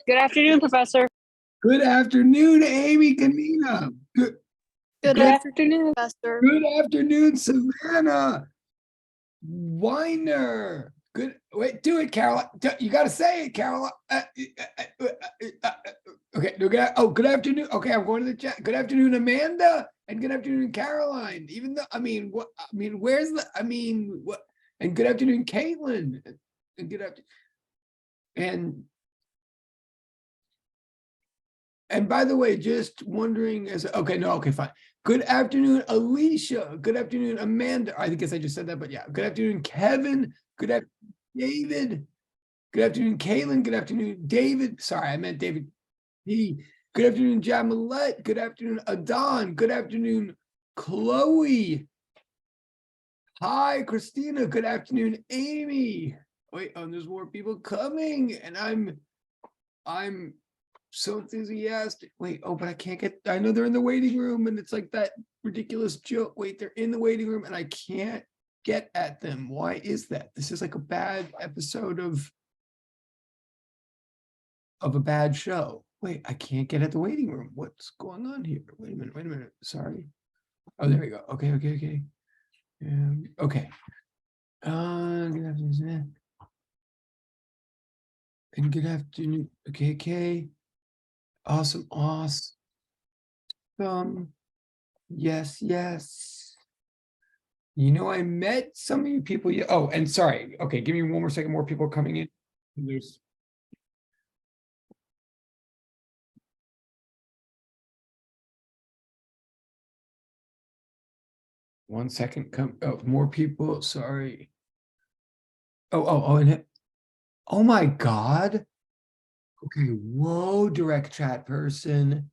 Good afternoon, Professor. Good afternoon, Amy Kanina. Good afternoon, Professor. Good afternoon, Savannah Weiner. Good. Wait, do it, Caroline. You got to say it, Caroline. Okay. Good afternoon. Okay, I'm going to the chat. Good afternoon, Amanda, and good afternoon, Caroline. Even though, where's the? What? And good afternoon, Caitlin. And good afternoon. And by the way, just wondering fine. Good afternoon, Alicia. Good afternoon, Amanda. I guess I just said that, but yeah. Good afternoon, Kevin. Good afternoon, David. Good afternoon, Caitlin. Good afternoon, David. Sorry, I meant David P. Good afternoon, Jamalette. Good afternoon, Adon. Good afternoon, Chloe. Hi, Christina. Good afternoon, Amy. Wait, there's more people coming, and I'm so enthusiastic. Wait, but I can't get, I know they're in the waiting room, and it's like that ridiculous joke. Wait, they're in the waiting room and I can't get at them. Why is that? This is like a bad episode of a bad show. Wait, I can't get at the waiting room. What's going on here? Wait a minute. Sorry. Oh, there we go. Okay. Okay. Good afternoon. And good afternoon. Okay. Awesome. Yes. I met some of you people. Oh, and sorry. Okay, give me one more second. More people are coming in. There's one second. More people. Sorry. And oh my God. Okay, whoa, direct chat person.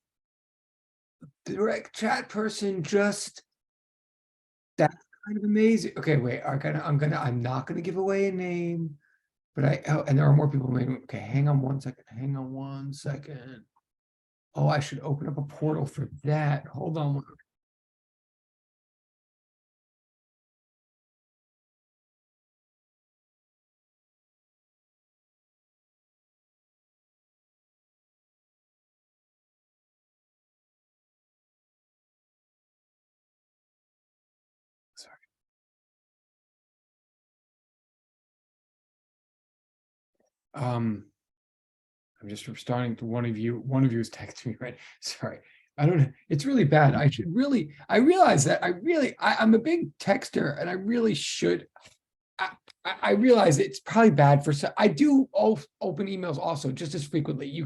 Direct chat person, just that's kind of amazing. Okay, wait, I'm not gonna give away a name, but and there are more people. Okay, hang on one second. Oh, I should open up a portal for that. Hold on. I'm just responding to one of you is texting me, right? Sorry. I don't know. It's really bad. I realize that I'm a big texter, and I really should. I realize it's probably bad for some. I do open emails also just as frequently.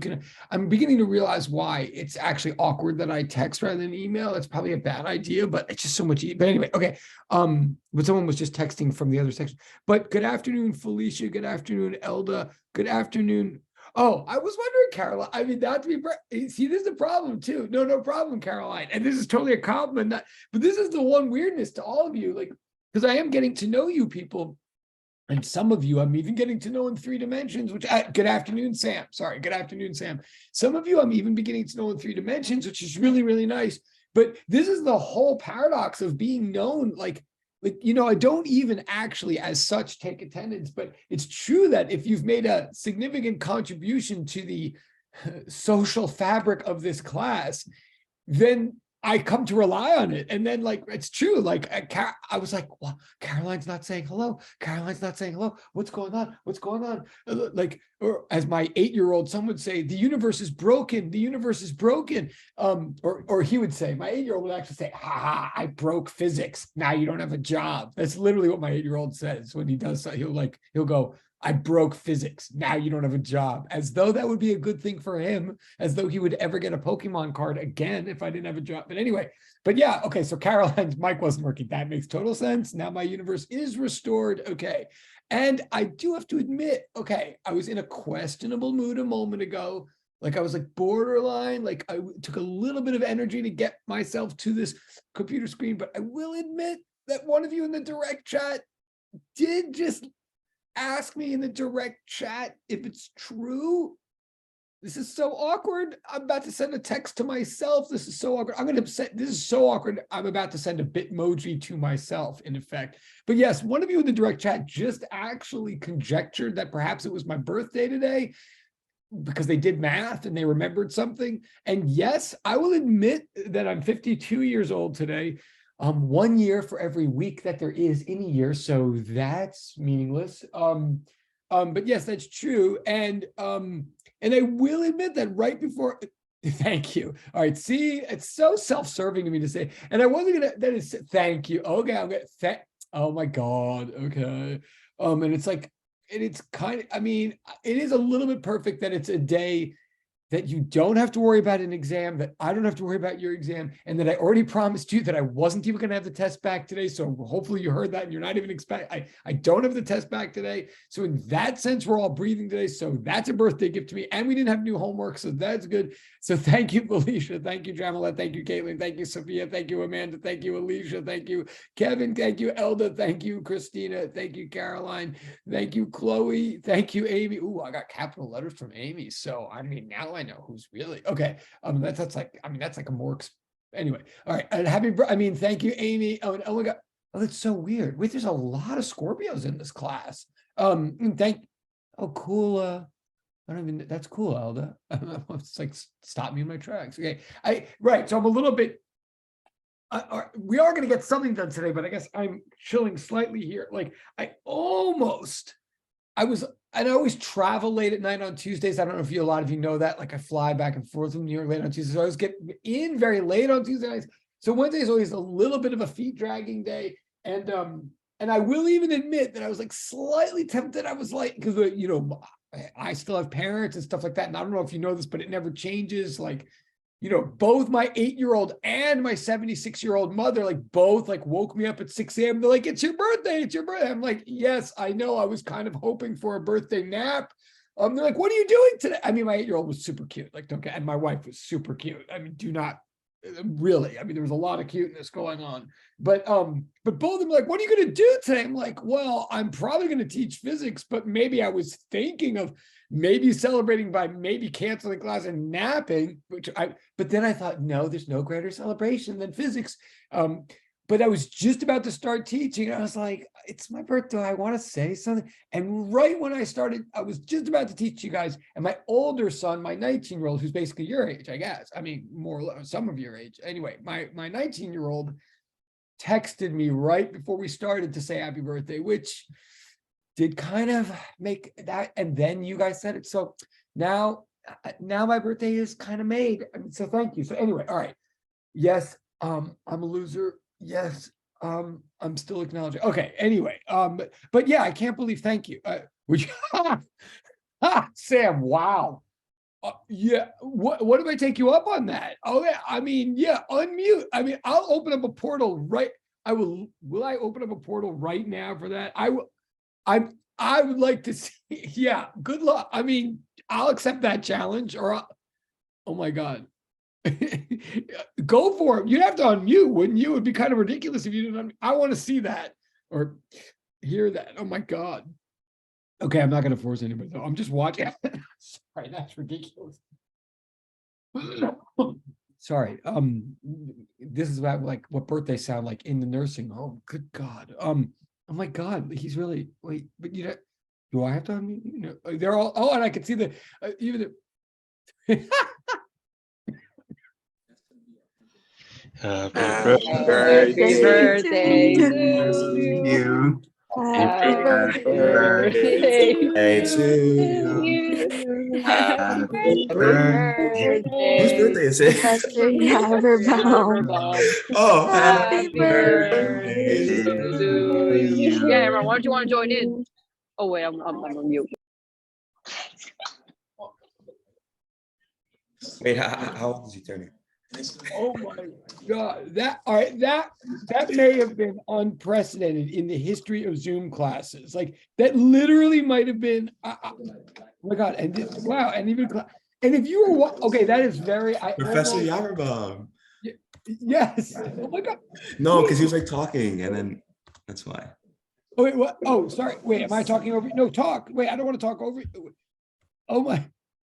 I'm beginning to realize why it's actually awkward that I text rather than email. That's probably a bad idea, but it's just so much easier. But anyway, okay. But someone was just texting from the other section. But good afternoon, Felicia. Good afternoon, Elda. Good afternoon. Oh, I was wondering, Caroline. Not to be, see, this is a problem too. No problem, Caroline. And this is totally a compliment. But this is the one weirdness to all of you, like, because I am getting to know you people. And some of you I'm even getting to know in 3 dimensions, which, good afternoon, Sam. Sorry, good afternoon, Sam. Some of you I'm even beginning to know in 3 dimensions, which is really, really nice. But this is the whole paradox of being known. I don't even actually as such take attendance, but it's true that if you've made a significant contribution to the social fabric of this class, then I come to rely on it. And then, like, it's true. Like, I was like, well, Caroline's not saying hello. What's going on? Like, or as my 8-year-old son would say, the universe is broken. Or he would say, my 8-year-old would actually say, I broke physics. Now you don't have a job. That's literally what my 8-year-old says when he does. He'll go, I broke physics. Now you don't have a job. As though that would be a good thing for him, as though he would ever get a Pokemon card again if I didn't have a job. But anyway, yeah, okay, so Caroline's mic wasn't working. That makes total sense. Now my universe is restored. Okay. And I do have to admit, okay, I was in a questionable mood a moment ago. Like, I was like borderline, like I took a little bit of energy to get myself to this computer screen, but I will admit that one of you in the direct chat did just ask me in the direct chat if it's true. This is so awkward. I'm about to send a text to myself. This is so awkward. This is so awkward. I'm about to send a Bitmoji to myself, in effect. But yes, one of you in the direct chat just actually conjectured that perhaps it was my birthday today. because they did math and they remembered something. And yes, I will admit that I'm 52 years old today. 1 year for every week that there is in a year, so that's meaningless. But yes, that's true. And I will admit that right before. Thank you. All right. See, it's so self-serving to me to say, and I wasn't gonna. That is thank you. Okay, I'm gonna. Oh my God. Okay. And it's like, and it's kind of. I mean, it is a little bit perfect that it's a day that you don't have to worry about an exam, that I don't have to worry about your exam, and that I already promised you that I wasn't even going to have the test back today. So hopefully you heard that and you're not even expecting, I don't have the test back today. So in that sense, we're all breathing today. So that's a birthday gift to me. And we didn't have new homework. So that's good. So thank you, Felicia. Thank you, Jamila. Thank you, Caitlin. Thank you, Sophia. Thank you, Amanda. Thank you, Alicia. Thank you, Kevin. Thank you, Elda. Thank you, Christina. Thank you, Caroline. Thank you, Chloe. Thank you, Amy. Ooh, I got capital letters from Amy. So I mean, now I know who's really okay. That's like, I mean, that's like a more anyway. All right. And thank you, Amy. Oh my God. Oh, that's so weird. Wait, there's a lot of Scorpios in this class. Oh, cool. I don't even, that's cool, Elda. It's like, stop me in my tracks. Okay. Right. So I'm a little bit, we are going to get something done today, but I guess I'm chilling slightly here. Like I always travel late at night on Tuesdays. I don't know if a lot of you know that. Like I fly back and forth from New York late on Tuesdays. So I always get in very late on Tuesdays. So Wednesday is always a little bit of a feet dragging day. And I will even admit that I was like slightly tempted. I was like, because I still have parents and stuff like that. And I don't know if you know this, but it never changes. Like, both my 8-year-old and my 76-year-old mother, like both like woke me up at 6 a.m. They're like, it's your birthday. It's your birthday. I'm like, yes, I know. I was kind of hoping for a birthday nap. They're like, what are you doing today? I mean, my 8-year-old was super cute. Like, don't get, and my wife was super cute. I mean, do not really. I mean, there was a lot of cuteness going on, but both of them were like, what are you going to do today? I'm like, well, I'm probably going to teach physics, but maybe I was thinking of maybe celebrating by maybe canceling class and napping, but then I thought, no, there's no greater celebration than physics. But I was just about to start teaching. I was like, it's my birthday. I want to say something. And right when I started, I was just about to teach you guys. And my older son, my 19-year-old, who's basically your age, I guess. I mean, more or less, some of your age. Anyway, my 19-year-old texted me right before we started to say happy birthday, which did kind of make that. And then you guys said it. So now my birthday is kind of made. I mean, so thank you. So anyway, all right. Yes, I'm a loser. Yes, I'm still acknowledging. Okay, anyway, but yeah, I can't believe. Thank you. Would you, Sam? Wow. Yeah. What if I take you up on that? Oh yeah. I mean, yeah. Unmute. I mean, I'll open up a portal right. I will. Will I open up a portal right now for that? I will. I would like to see. Yeah. Good luck. I mean, I'll accept that challenge. Oh my God. Go for it. You'd have to unmute, wouldn't you? It would be kind of ridiculous if you didn't unmute. I want to see that or hear that. Oh my God. Okay, I'm not going to force anybody though. I'm just watching. Sorry, that's ridiculous. Sorry. This is about like what birthdays sound like in the nursing home. Good God. Oh my God, he's really wait, but do I have to unmute? They're all. Oh, and I can see the even. Happy birthday to you. Happy birthday to you. Happy birthday. Whose birthday is it? Professor Yaverbaum. Oh, Happy birthday to you. Yeah, everyone, why don't you want to join in? Oh wait, I'm on mute. Wait, how old is he turning? Oh my God. That may have been unprecedented in the history of Zoom classes. Like that literally might have been, oh my God. And wow. And even, and if you were, okay, that is very, Professor Yaverbaum. Yes. Oh my God. No, because he was like talking and then that's why. Oh, wait, what? Oh, sorry. Wait, am I talking over? No, talk. Wait, I don't want to talk over. Oh my.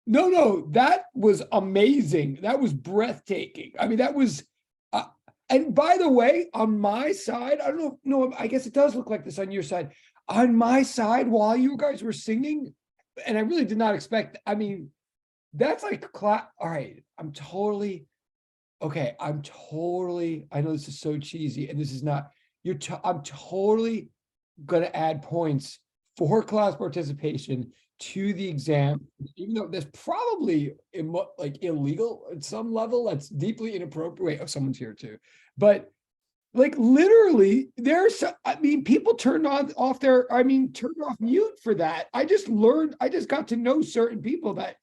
No, that was amazing. That was breathtaking. I mean, that was, and by the way, on my side, I don't know, no, I guess it does look like this on your side. On my side, while you guys were singing, and I really did not expect, I mean, that's like class. All right, okay. I know this is so cheesy, and this is not. I'm totally gonna add points for class participation to the exam, even though that's probably like illegal at some level. That's deeply inappropriate. Oh, someone's here too, but like literally, people turned turned off mute for that. I just got to know certain people that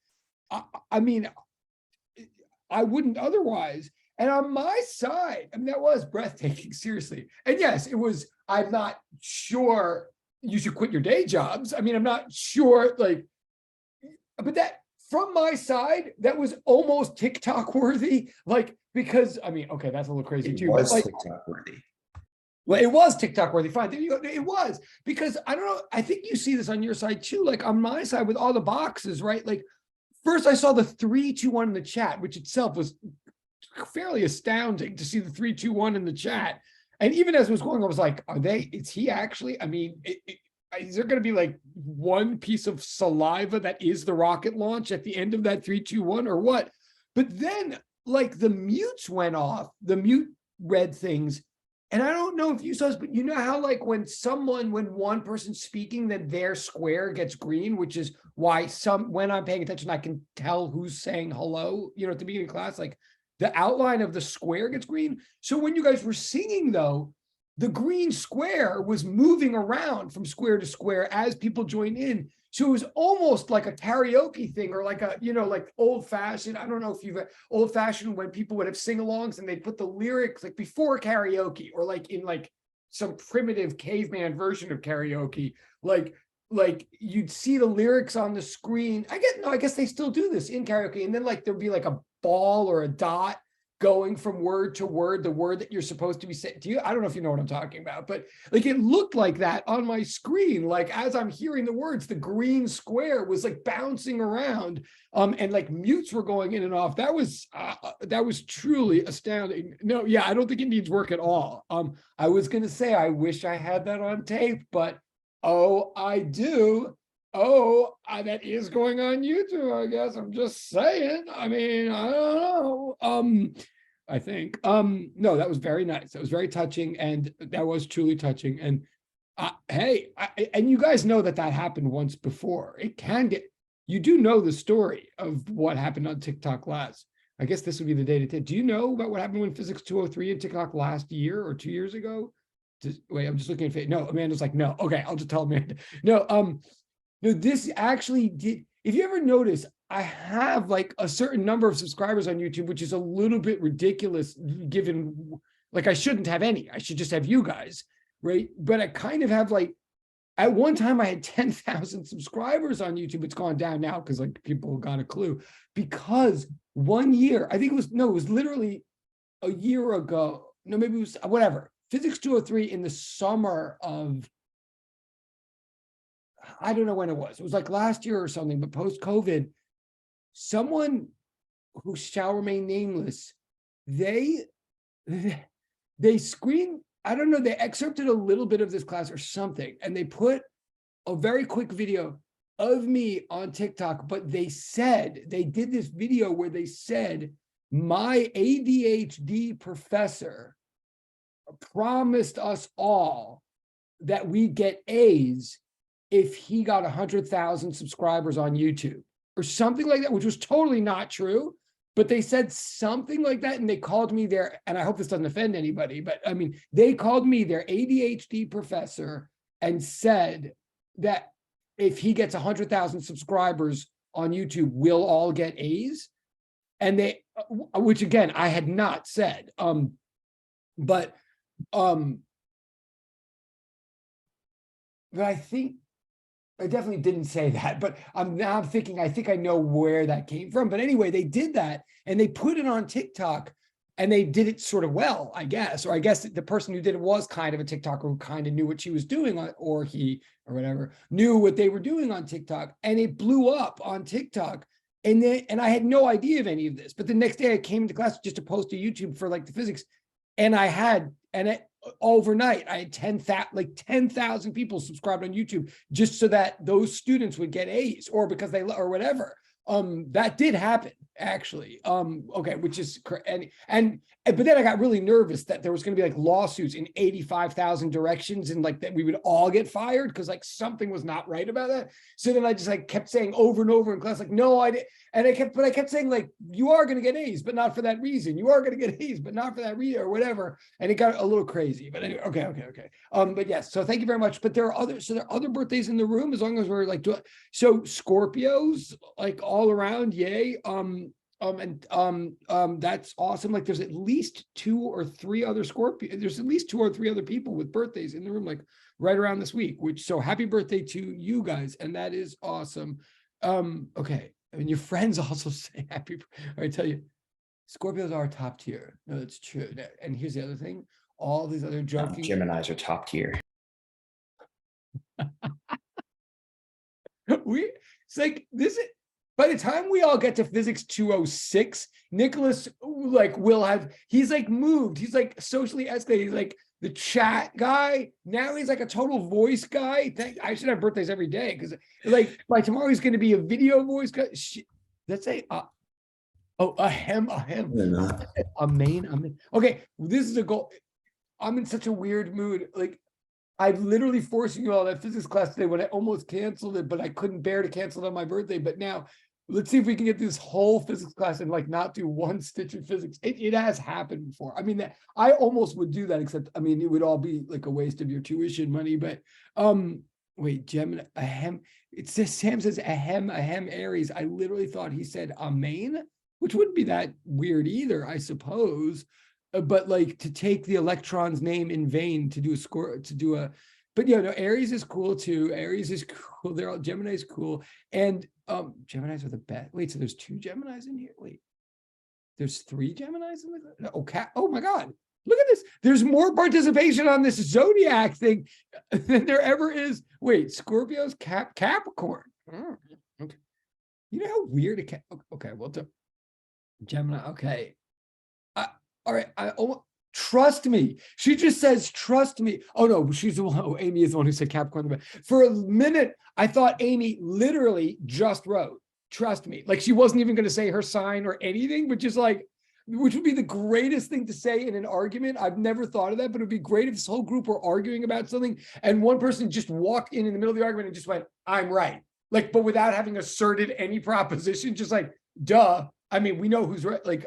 I mean, I wouldn't otherwise. And on my side, that was breathtaking, seriously. And yes, it was, I'm not sure you should quit your day jobs. I'm not sure, but that from my side, that was almost TikTok worthy. Because okay, that's a little crazy It too. was But TikTok worthy. well, it was TikTok worthy. Fine. There you go. It was, because I don't know. I think you see this on your side too. Like on my side with all the boxes, right? Like first I saw the 3-2-1 in the chat, which itself was fairly astounding to see the 3-2-1 in the chat. And even as it was going, I was like, is he actually, is there going to be like one piece of saliva that is the rocket launch at the end of that 3-2-1 or what? But then like the mutes went off, the mute read things. And I don't know if you saw this, but you know how like when one person's speaking, then their square gets green, which is why when I'm paying attention, I can tell who's saying hello, at the beginning of class, like the outline of the square gets green. So when you guys were singing though, the green square was moving around from square to square as people joined in. So it was almost like a karaoke thing, or like like old fashioned. I don't know if you've old fashioned when people would have sing-alongs and they'd put the lyrics like before karaoke, or like in like some primitive caveman version of karaoke, like you'd see the lyrics on the screen. I guess they still do this in karaoke. And then like there'd be like a ball or a dot going from word to word, the word that you're supposed to be saying to you. I don't know if you know what I'm talking about, but like it looked like that on my screen. Like as I'm hearing the words, the green square was like bouncing around, and like mutes were going in and off. That was truly astounding. No, yeah, I don't think it needs work at all. I was gonna say I wish I had that on tape, but oh, I do. Oh, that is going on YouTube, I guess. I'm just saying. I don't know. I think. No, that was very nice. That was very touching, and that was truly touching. And hey, and you guys know that happened once before. It can get. You do know the story of what happened on TikTok last. I guess this would be the day to take. Do you know about what happened when Physics 203 and TikTok last year or 2 years ago? Wait, I'm just looking at it. No, Amanda's like, no. Okay, I'll just tell Amanda. No, no, this actually did. If you ever notice, I have like a certain number of subscribers on YouTube, which is a little bit ridiculous given, like I shouldn't have any. I should just have you guys, right? But I kind of have like, at one time I had 10,000 subscribers on YouTube. It's gone down now because like people got a clue. Because 1 year, it was literally a year ago. No, maybe it was whatever. Physics 203 in the summer of, I don't know when it was. It was like last year or something, but post-COVID, someone who shall remain nameless, they screened, I don't know, they excerpted a little bit of this class or something, and they put a very quick video of me on TikTok, but they did this video where they said, my ADHD professor promised us all that we get A's if he got 100,000 subscribers on YouTube or something like that, which was totally not true. But they said something like that, and they called me and I hope this doesn't offend anybody, but they called me their ADHD professor and said that if he gets 100,000 subscribers on YouTube, we'll all get A's. And which again, I had not said, but I think I definitely didn't say that, but I'm thinking, I think I know where that came from. But anyway, they did that and they put it on TikTok, and they did it sort of well, I guess. Or I guess the person who did it was kind of a TikToker who kind of knew what she was doing or he or whatever knew what they were doing on TikTok, and it blew up on TikTok. And I had no idea of any of this. But the next day I came to class just to post to YouTube for like the physics, and overnight I had 10,000 people subscribed on YouTube just so that those students would get A's, or because or whatever. that did happen actually. Okay, which is but then I got really nervous that there was going to be like lawsuits in 85,000 directions and like that we would all get fired because like something was not right about that. So then I just like kept saying over and over in class, like, no, I didn't. And I kept saying like, you are going to get A's, but not for that reason. You are going to get A's, but not for that reason or whatever. And it got a little crazy, but anyway, okay. But yes, so thank you very much. But there are other birthdays in the room as long as we're like, so Scorpios like all around, yay. That's awesome. Like there's at least 2 or 3 other Scorpio. There's at least 2 or 3 other people with birthdays in the room, like right around this week, so happy birthday to you guys. And that is awesome. Okay. I mean, your friends also say happy. I tell you, Scorpios are top tier. No, that's true. And here's the other thing. All these other joking. Geminis are top tier. It's like this is, by the time we all get to physics 206, Nicholas like he's like moved. He's like socially escalated. He's like the chat guy. Now he's like a total voice guy. I should have birthdays every day because like by tomorrow he's going to be a video voice guy. Let's say a hem. A main. Okay, this is a goal. I'm in such a weird mood. Like I'm literally forcing you all that physics class today when I almost canceled it, but I couldn't bear to cancel it on my birthday. But now let's see if we can get this whole physics class and like not do one stitch of physics. It has happened before. I mean, I almost would do that, except I mean, it would all be like a waste of your tuition money. But wait, Gemini, ahem. It says Sam says ahem Aries. I literally thought he said amen, which wouldn't be that weird either, I suppose. But like to take the electron's name in vain to do a score but yeah, no, Aries is cool too. Aries is cool. They're all Gemini's cool. And Geminis are the best. Wait, so there's 2 Geminis in here? Wait, there's 3 Geminis in the okay. Oh my God. Look at this. There's more participation on this zodiac thing than there ever is. Wait, Scorpio's Capricorn. Okay. You know how weird it okay, well done. Gemini. Okay. All right. Trust me. She just says, trust me. Oh, no, she's the one. Oh, Amy is the one who said Capricorn. For a minute, I thought Amy literally just wrote, trust me. Like she wasn't even going to say her sign or anything, which is like, which would be the greatest thing to say in an argument. I've never thought of that, but it would be great if this whole group were arguing about something and one person just walked in the middle of the argument and just went, I'm right. Like, but without having asserted any proposition, just like, duh. I mean, we know who's right. Like,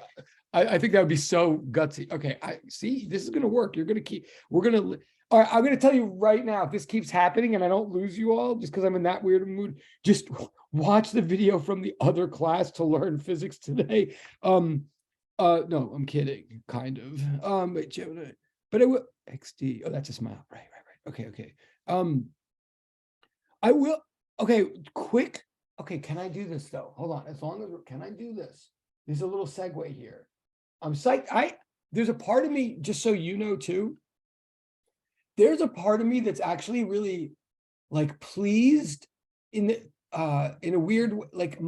I think that would be so gutsy. Okay, I see. This is going to work. All right, I'm going to tell you right now, if this keeps happening and I don't lose you all just because I'm in that weird mood, just watch the video from the other class to learn physics today. No, I'm kidding, kind of. But I will XD. Oh, that's a smile. Right. Okay. I will. Okay, quick. Okay, can I do this though? Hold on. Can I do this? There's a little segue here. I'm psyched. There's a part of me, just so you know too, there's a part of me that's actually really like pleased in a weird way. Like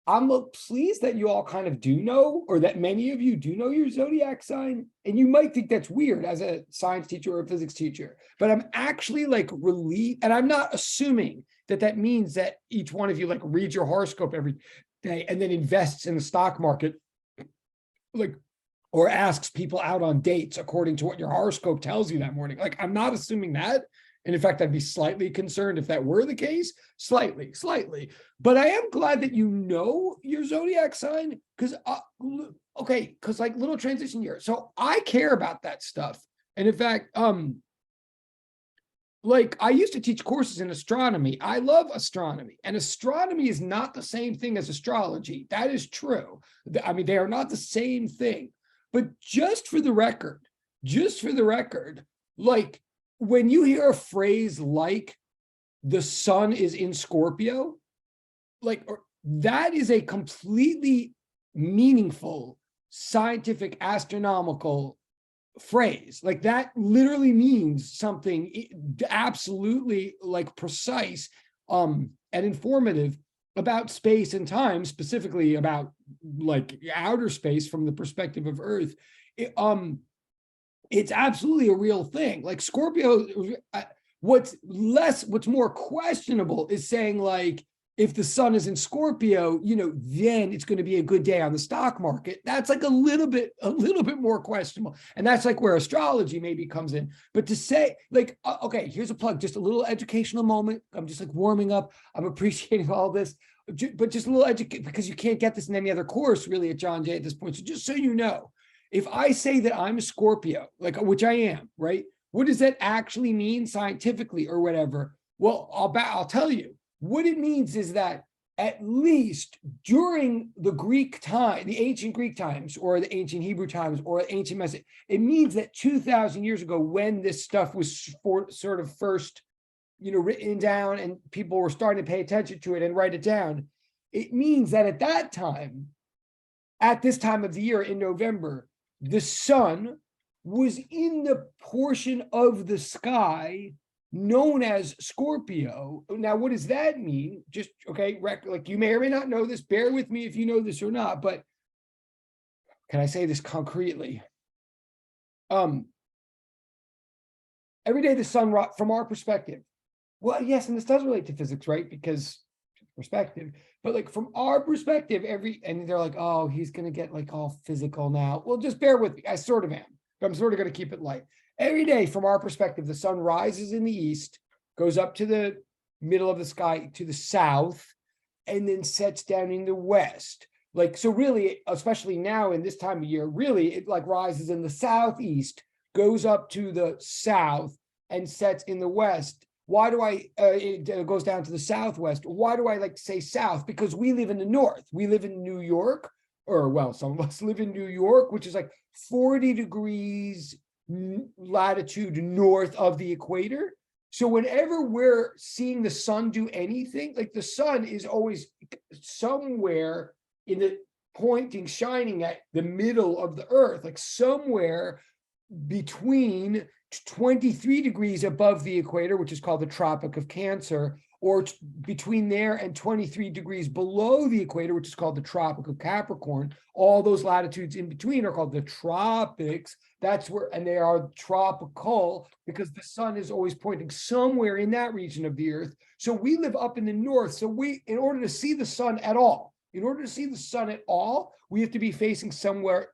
I'm pleased that you all kind of do know, or that many of you do know your zodiac sign. And you might think that's weird as a science teacher or a physics teacher, but I'm actually like relieved. And I'm not assuming that means that each one of you like reads your horoscope every day and then invests in the stock market, like, or asks people out on dates according to what your horoscope tells you that morning. Like, I'm not assuming that. And in fact, I'd be slightly concerned if that were the case, slightly. But I am glad that you know your zodiac sign, because, okay, because like little transition here. So I care about that stuff. And in fact, like I used to teach courses in astronomy. I love astronomy, and astronomy is not the same thing as astrology. That is true. I mean, they are not the same thing. But just for the record, like when you hear a phrase like the sun is in Scorpio, like that is a completely meaningful, scientific, astronomical phrase. Like that literally means something absolutely like precise and informative about space and time, specifically about like outer space from the perspective of Earth. It's absolutely a real thing. Like Scorpio, what's more questionable is saying like if the sun is in Scorpio, then it's going to be a good day on the stock market. That's like a little bit more questionable. And that's like where astrology maybe comes in. But to say like, okay, here's a plug, just a little educational moment. I'm just like warming up. I'm appreciating all this, but just a little education, because you can't get this in any other course really at John Jay at this point. So just so you know, if I say that I'm a Scorpio, like, which I am, right? What does that actually mean scientifically or whatever? Well, I'll tell you. What it means is that at least during the Greek time, the ancient Greek times, or the ancient Hebrew times, or ancient Mesopotamia, it means that 2,000 years ago, when this stuff was sort of first, written down and people were starting to pay attention to it and write it down, it means that at that time, at this time of the year in November, the sun was in the portion of the sky known as Scorpio. Now, what does that mean? Just, okay, like you may or may not know this, bear with me if you know this or not, but can I say this concretely? Every day the sun, from our perspective, well, yes, and this does relate to physics, right? Because perspective, but like from our perspective, and they're like, oh, he's going to get like all physical now. Well, just bear with me. I sort of am, but I'm sort of going to keep it light. Every day, from our perspective, the sun rises in the east, goes up to the middle of the sky to the south, and then sets down in the west. Like, so really, especially now in this time of year, really, it like rises in the southeast, goes up to the south, and sets in the west. Why do it goes down to the southwest? Why do I like to say south? Because we live in the north. We live in New York, or well, some of us live in New York, which is like 40 degrees latitude north of the equator. So whenever we're seeing the sun do anything, like the sun is always somewhere in the shining at the middle of the earth, like somewhere between 23 degrees above the equator, which is called the Tropic of Cancer, or between there and 23 degrees below the equator, which is called the Tropic of Capricorn. All those latitudes in between are called the tropics. That's where, and they are tropical because the sun is always pointing somewhere in that region of the earth. So we live up in the north. So in order to see the sun at all, we have to be facing somewhere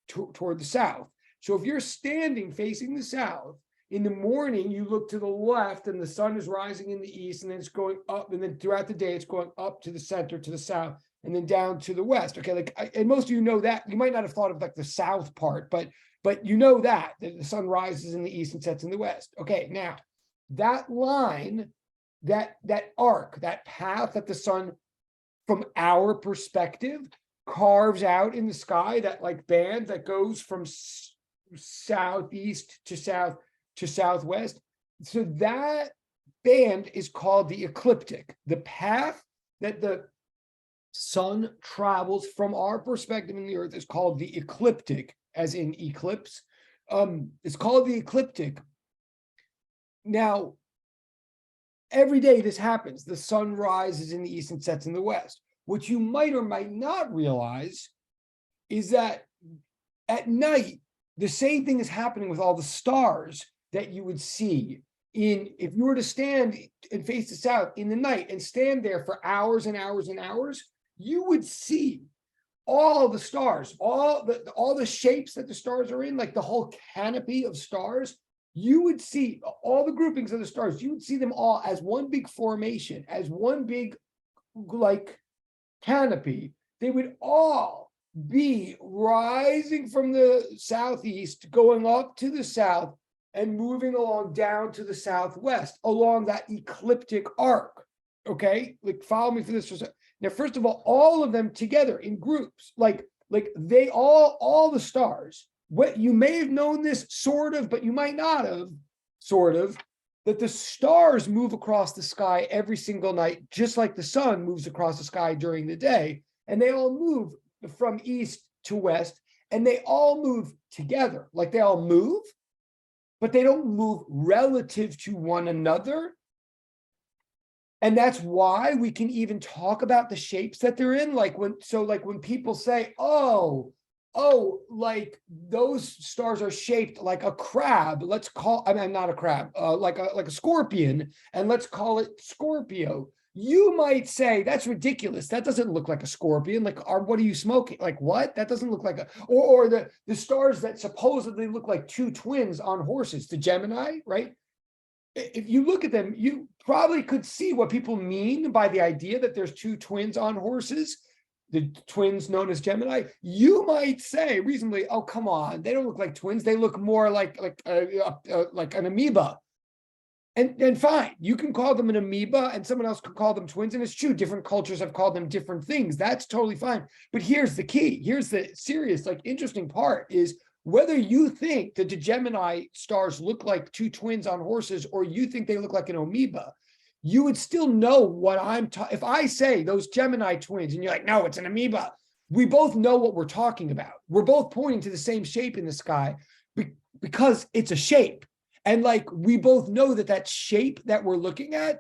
toward the south. So if you're standing facing the south, in the morning, you look to the left and the sun is rising in the east, and then it's going up, and then throughout the day, it's going up to the center, to the south, and then down to the west. Okay, and most of you know that. You might not have thought of like the south part, but you know that the sun rises in the east and sets in the west. Okay, now that line, that arc, that path that the sun, from our perspective, carves out in the sky, that like band that goes from southeast to southwest. So that band is called the ecliptic. The path that the sun travels from our perspective in the earth is called the ecliptic, as in eclipse. It's called the ecliptic. Now, every day this happens. The sun rises in the east and sets in the west. What you might or might not realize is that at night, the same thing is happening with all the stars that you would see if you were to stand and face the south in the night and stand there for hours and hours and hours, you would see all the stars, all the shapes that the stars are in, like the whole canopy of stars. You would see all the groupings of the stars. You would see them all as one big formation, as one big like canopy. They would all be rising from the southeast, going up to the south, and moving along down to the southwest along that ecliptic arc. Okay, like follow me for this for a second. Now, first of all of them together in groups, like they all the stars. What you may have known this sort of, but you might not have sort of, that the stars move across the sky every single night, just like the sun moves across the sky during the day, and they all move from east to west, and they all move together. Like they all move, but they don't move relative to one another. And that's why we can even talk about the shapes that they're in. Like when people say, oh, like those stars are shaped like a crab. Not a crab, like a scorpion, and let's call it Scorpio. you might say that's ridiculous. That doesn't look like a scorpion. Like, what are you smoking? Like, what? That doesn't look like a, or the stars that supposedly look like two twins on horses, the Gemini, right? If you look at them, you probably could see what people mean by the idea that there's two twins on horses, the twins known as Gemini. You might say reasonably, oh, come on, they don't look like twins. They look more like an amoeba. And fine, you can call them an amoeba and someone else could call them twins. And it's true, different cultures have called them different things. That's totally fine. But here's the key. Here's the serious, interesting part is whether you think that the Gemini stars look like two twins on horses or you think they look like an amoeba, you would still know what I'm talking. If I say those Gemini twins and you're like, no, it's an amoeba, we both know what we're talking about. We're both pointing to the same shape in the sky because it's a shape. And we both know that shape that we're looking at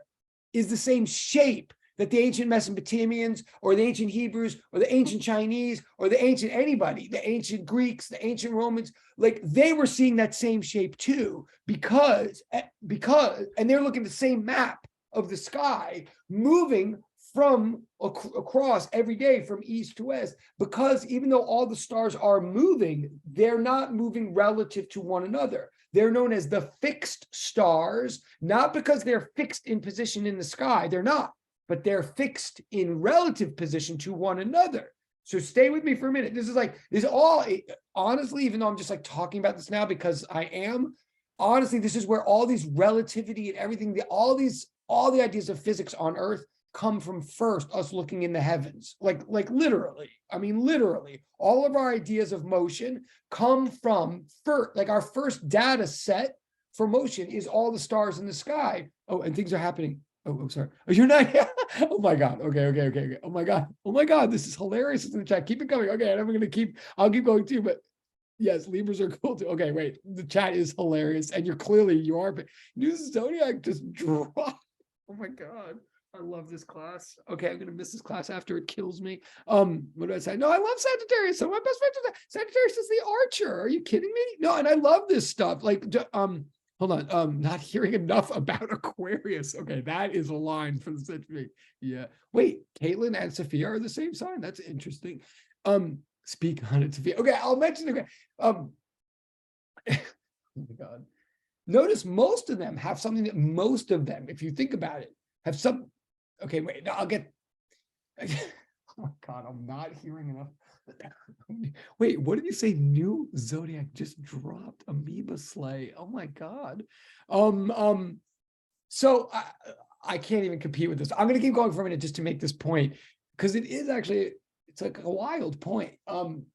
is the same shape that the ancient Mesopotamians or the ancient Hebrews or the ancient Chinese or the ancient anybody, the ancient Greeks, the ancient Romans, they were seeing that same shape too, because, and they're looking at the same map of the sky moving from across every day from east to west, because even though all the stars are moving, they're not moving relative to one another. They're known as the fixed stars, not because they're fixed in position in the sky. They're not, but they're fixed in relative position to one another. So stay with me for a minute. This is all, honestly, even though I'm just talking about this now because I am, honestly, this is where all these relativity and everything, all the ideas of physics on Earth come from first us looking in the heavens, literally. I mean, literally, all of our ideas of motion come from first, our first data set for motion is all the stars in the sky. Oh, and things are happening. Oh, sorry. Oh, you're not. Oh my God. Okay. Oh my God. This is hilarious in the chat. Keep it coming. Okay, and I'll keep going too, but yes, Libras are cool too. Okay, wait. The chat is hilarious, and you are. But New Zodiac just dropped. Oh my God. I love this class. Okay, I'm gonna miss this class after it kills me. What do I say? No, I love Sagittarius. So my best friend is Sagittarius is the archer. Are you kidding me? No, and I love this stuff. Hold on. Not hearing enough about Aquarius. Okay, that is a line for the century. Yeah. Wait, Caitlin and Sophia are the same sign. That's interesting. Speak on it, Sophia. Okay, I'll mention. Okay. Oh my God. Notice most of them have something that most of them, if you think about it, have some. Okay, wait, no, I'll get. Oh my God, I'm not hearing enough. Wait, what did you say? New Zodiac just dropped Amoeba Slay. Oh my God. So I can't even compete with this. I'm gonna keep going for a minute just to make this point because it is actually, it's a wild point. So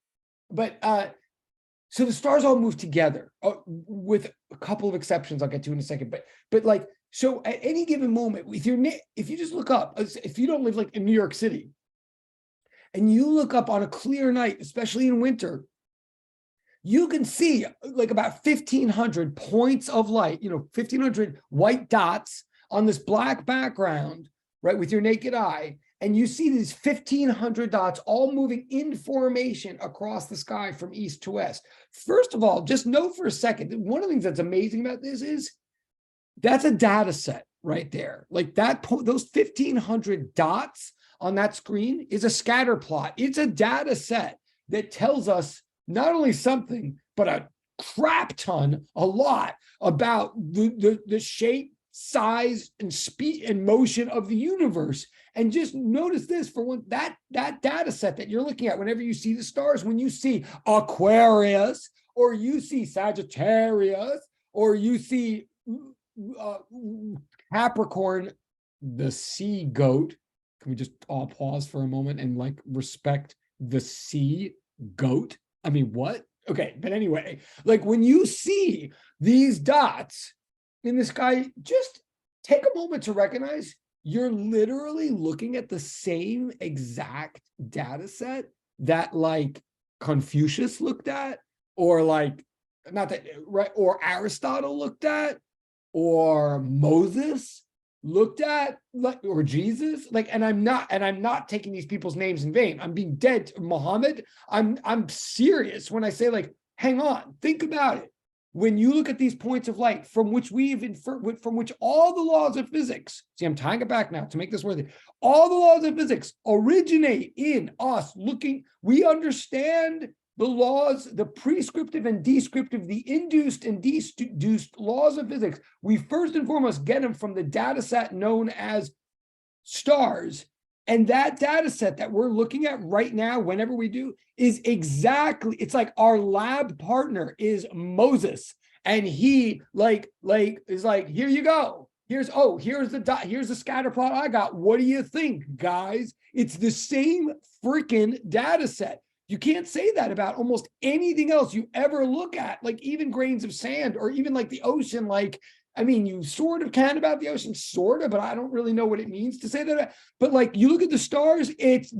the stars all move together with a couple of exceptions I'll get to in a second, but so at any given moment, if you just look up, if you don't live in New York City, and you look up on a clear night, especially in winter, you can see about 1,500 points of light, 1,500 white dots on this black background, right, with your naked eye, and you see these 1,500 dots all moving in formation across the sky from east to west. First of all, just note for a second, one of the things that's amazing about this is that's a data set right there. Those 1,500 dots on that screen is a scatter plot. It's a data set that tells us not only something, but a crap ton, a lot about the shape, size, and speed and motion of the universe. And just notice this for one, that data set that you're looking at whenever you see the stars, when you see Aquarius, or you see Sagittarius, or you see Capricorn, the sea goat. Can we just all pause for a moment and respect the sea goat? I mean, what? Okay, but anyway, when you see these dots in the sky, just take a moment to recognize you're literally looking at the same exact data set that Confucius looked at, or not that, right, or Aristotle looked at, or Moses looked at, or Jesus, and I'm not taking these people's names in vain. I'm being dead. Muhammad, I'm serious when I say hang on, think about it. when you look at these points of light from which we've inferred, from which all the laws of physics, see, I'm tying it back now to make this worthy. All the laws of physics originate in us looking, we understand the laws, the prescriptive and descriptive, the induced and deduced laws of physics. We first and foremost get them from the data set known as stars. And that data set that we're looking at right now, whenever we do, is exactly, it's like our lab partner is Moses. And he is like, here you go. Here's the scatter plot I got. What do you think, guys? It's the same freaking data set. You can't say that about almost anything else you ever look at, like even grains of sand or even like the ocean. Like, I mean, you sort of can about the ocean, sort of, but I don't really know what it means to say that. But like, you look at the stars, it's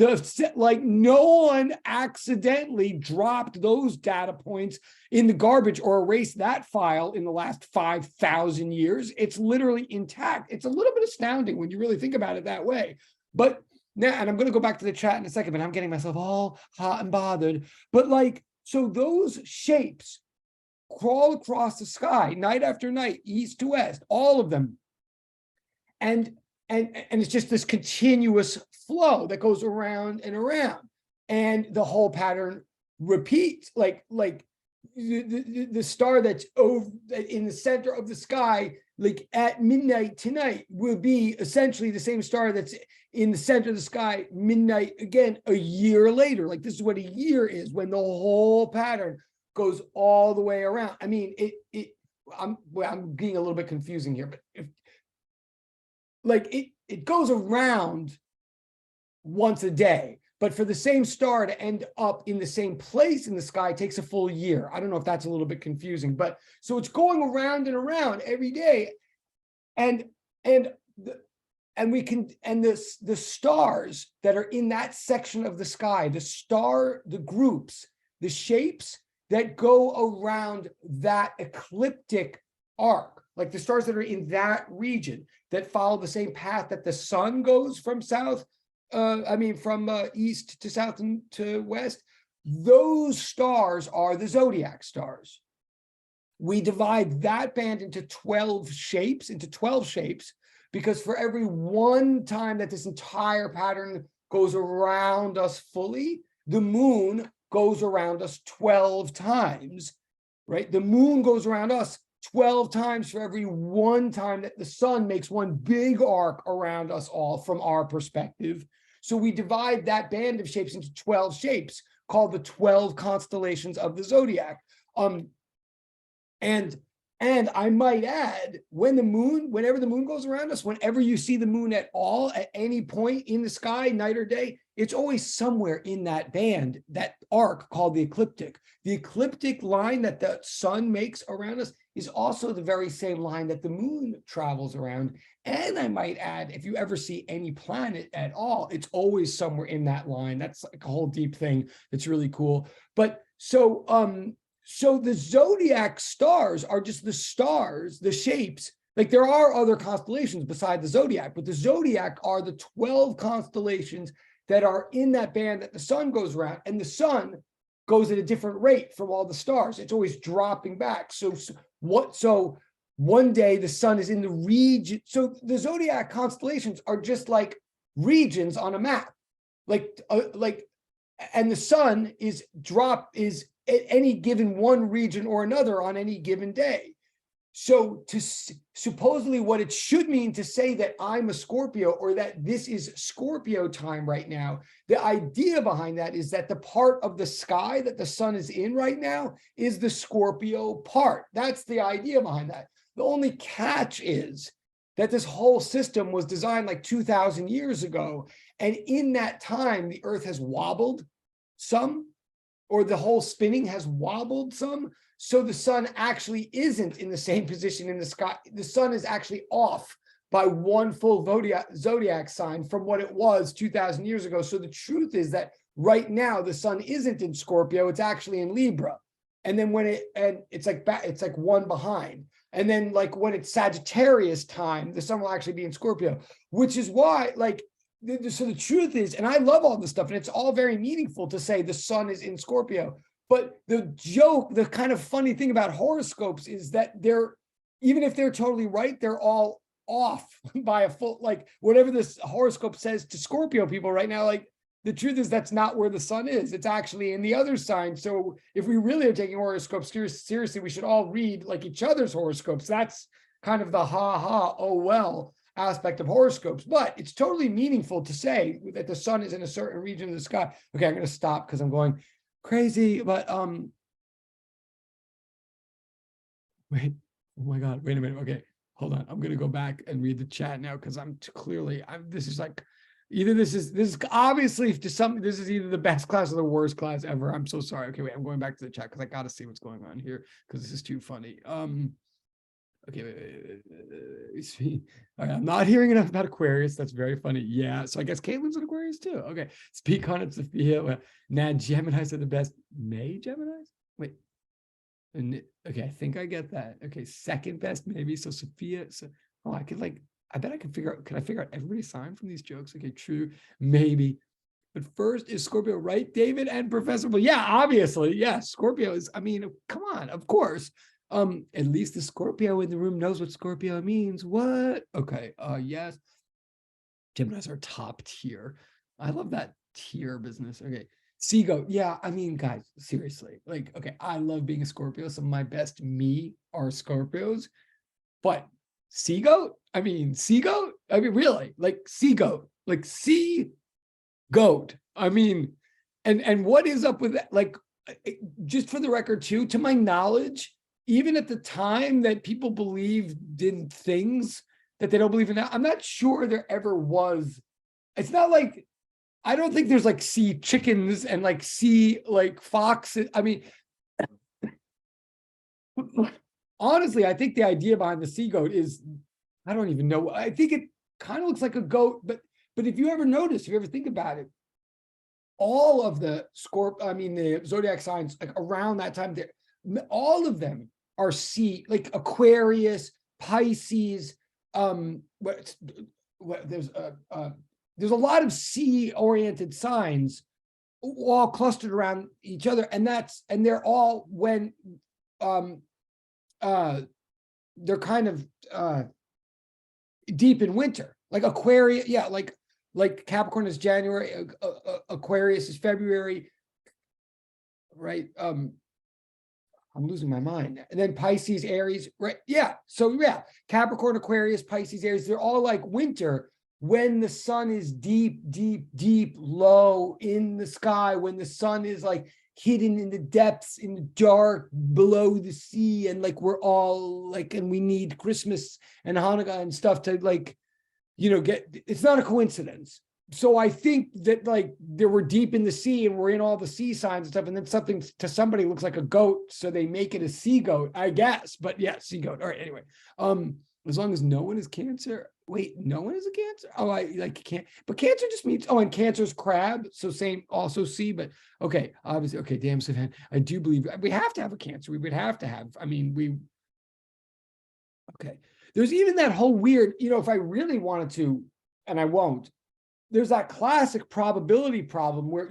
like no one accidentally dropped those data points in the garbage or erased that file in the last 5,000 years. It's literally intact. It's a little bit astounding when you really think about it that way. But now, and I'm going to go back to the chat in a second, but I'm getting myself all hot and bothered. But like, so those shapes crawl across the sky night after night, east to west, all of them. And it's just this continuous flow that goes around and around. And the whole pattern repeats, like the star that's over in the center of the sky, like at midnight tonight, will be essentially the same star that's in the center of the sky midnight again a year later. Like, this is what a year is, when the whole pattern goes all the way around. I mean, I'm being a little bit confusing here, but it goes around once a day, but for the same star to end up in the same place in the sky takes a full year. I don't know if that's a little bit confusing, but so it's going around and around every day. And the stars that are in that section of the sky, the groups, the shapes that go around that ecliptic arc, like the stars that are in that region that follow the same path that the sun goes from east to south and to west, those stars are the zodiac stars. We divide that band into 12 shapes, because for every one time that this entire pattern goes around us fully, the moon goes around us 12 times, right? The moon goes around us 12 times for every one time that the sun makes one big arc around us all from our perspective. So we divide that band of shapes into 12 shapes called the 12 constellations of the zodiac. And I might add, whenever the moon goes around us, whenever you see the moon at all, at any point in the sky, night or day, it's always somewhere in that band, that arc called the ecliptic. The ecliptic line that the sun makes around us is also the very same line that the moon travels around. And I might add, if you ever see any planet at all, it's always somewhere in that line. That's like a whole deep thing that's really cool. But so the zodiac stars are just the stars, the shapes. Like, there are other constellations beside the zodiac, but the zodiac are the 12 constellations that are in that band that the sun goes around, and the sun goes at a different rate from all the stars. It's always dropping back. So one day the sun is in the region. So the zodiac constellations are just like regions on a map, and the sun is at any given one region or another on any given day. So supposedly what it should mean to say that I'm a Scorpio, or that this is Scorpio time right now, the idea behind that is that the part of the sky that the sun is in right now is the Scorpio part. That's the idea behind that. The only catch is that this whole system was designed like 2,000 years ago. And in that time, the earth has wobbled some, or the whole spinning has wobbled some. So the sun actually isn't in the same position in the sky. The sun is actually off by one full zodiac sign from what it was 2,000 years ago. So the truth is that right now the sun isn't in Scorpio, it's actually in Libra. And then it's like one behind. And then like when it's Sagittarius time, the sun will actually be in Scorpio, which is why so the truth is, and I love all this stuff, and it's all very meaningful to say the sun is in Scorpio, But the joke, the kind of funny thing about horoscopes is that even if they're totally right, they're all off by a full, like whatever this horoscope says to Scorpio people right now, like the truth is that's not where the sun is. It's actually in the other sign. So if we really are taking horoscopes seriously, we should all read like each other's horoscopes. That's kind of the oh well aspect of horoscopes, but it's totally meaningful to say that the sun is in a certain region of the sky. Okay, I'm going to stop because I'm going crazy, but wait, oh my God, wait a minute. Okay, hold on. I'm going to go back and read the chat now because this is like, this is obviously this is either the best class or the worst class ever. I'm so sorry. Okay, wait, I'm going back to the chat because I got to see what's going on here because this is too funny. Okay, wait. All right, I'm not hearing enough about Aquarius. That's very funny. Yeah, so I guess Caitlin's an Aquarius too. Okay, speak on it, Sophia. Well, nah, Geminis are the best. May Geminis? Wait. Okay, I think I get that. Okay, second best maybe. So Sophia. So, I could I bet I can figure out. Can I figure out everybody's sign from these jokes? Okay, true, maybe. But first, is Scorpio right, David and Professor? Well, yeah, obviously, yeah. Scorpio is. I mean, come on, of course. At least the Scorpio in the room knows what Scorpio means. What? Okay. Yes. Geminis are top tier. I love that tier business. Okay. Seagoat. Yeah. I mean, guys, seriously. Like, okay, I love being a Scorpio. Some of my best me are Scorpios. But Seagoat? I mean, Seagoat? I mean, really, like Seagoat. Like Seagoat. I mean, and what is up with that? Like, just for the record, too, to my knowledge, even at the time that people believed in things that they don't believe in now, I'm not sure there ever was. It's not like, I don't think there's like sea chickens and like sea like foxes. I mean, honestly, I think the idea behind the sea goat is, I don't even know. I think it kind of looks like a goat, but if you ever notice, if you ever think about it, all of the the zodiac signs like around that time, all of them are sea, like Aquarius, Pisces. There's a lot of sea-oriented signs all clustered around each other, and they're all when they're kind of deep in winter, like Aquarius, yeah, like Capricorn is January, Aquarius is February, right? I'm losing my mind. And then Pisces, Aries, right? Yeah. So yeah, Capricorn, Aquarius, Pisces, Aries, they're all like winter when the sun is deep, deep, deep, low in the sky, when the sun is like hidden in the depths, in the dark, below the sea. And like, we're all like, and we need Christmas and Hanukkah and stuff to like, it's not a coincidence. So I think that like they were deep in the sea and we're in all the sea signs and stuff, and then something to somebody looks like a goat, so they make it a sea goat, I guess. But yeah, sea goat. All right. Anyway, as long as no one is Cancer. Wait, no one is a Cancer. Oh, I like can't. But Cancer just means and Cancer's crab, so same also sea. But okay, obviously, okay. Damn, Savannah, I do believe we have to have a Cancer. We would have to have. I mean, okay. There's even that whole weird. If I really wanted to, and I won't. There's that classic probability problem where,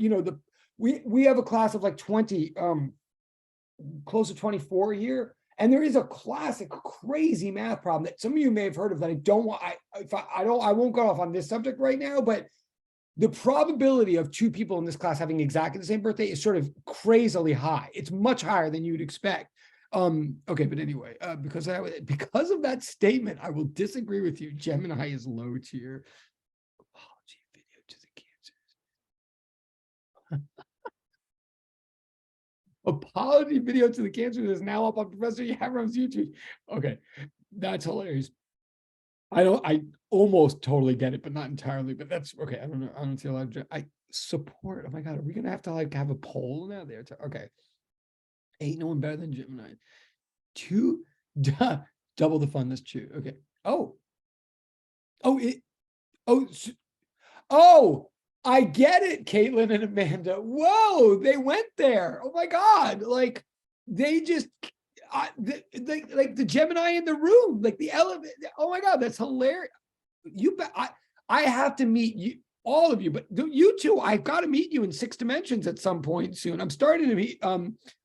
we have a class of like 20, close to 24 here. And there is a classic crazy math problem that some of you may have heard of that I don't want, I won't go off on this subject right now, but the probability of two people in this class having exactly the same birthday is sort of crazily high. It's much higher than you'd expect. Okay, but anyway, because of that statement, I will disagree with you. Gemini is low tier. Apology video to the Cancers is now up on Professor Yavram's YouTube. Okay, that's hilarious. I almost totally get it, but not entirely. But that's okay. I don't know. I don't see a lot of. I support. Oh my God, are we gonna have to like have a poll now? There. Okay. Ain't no one better than Gemini. Double the fun. That's true. Okay. I get it, Caitlin and Amanda. Whoa, they went there. Oh my God. Like they just, like the Gemini in the room, like the elevator. Oh my God, that's hilarious. I have to meet you. all of you, but you two, I've got to meet you in 6 dimensions at some point soon. I'm starting to meet,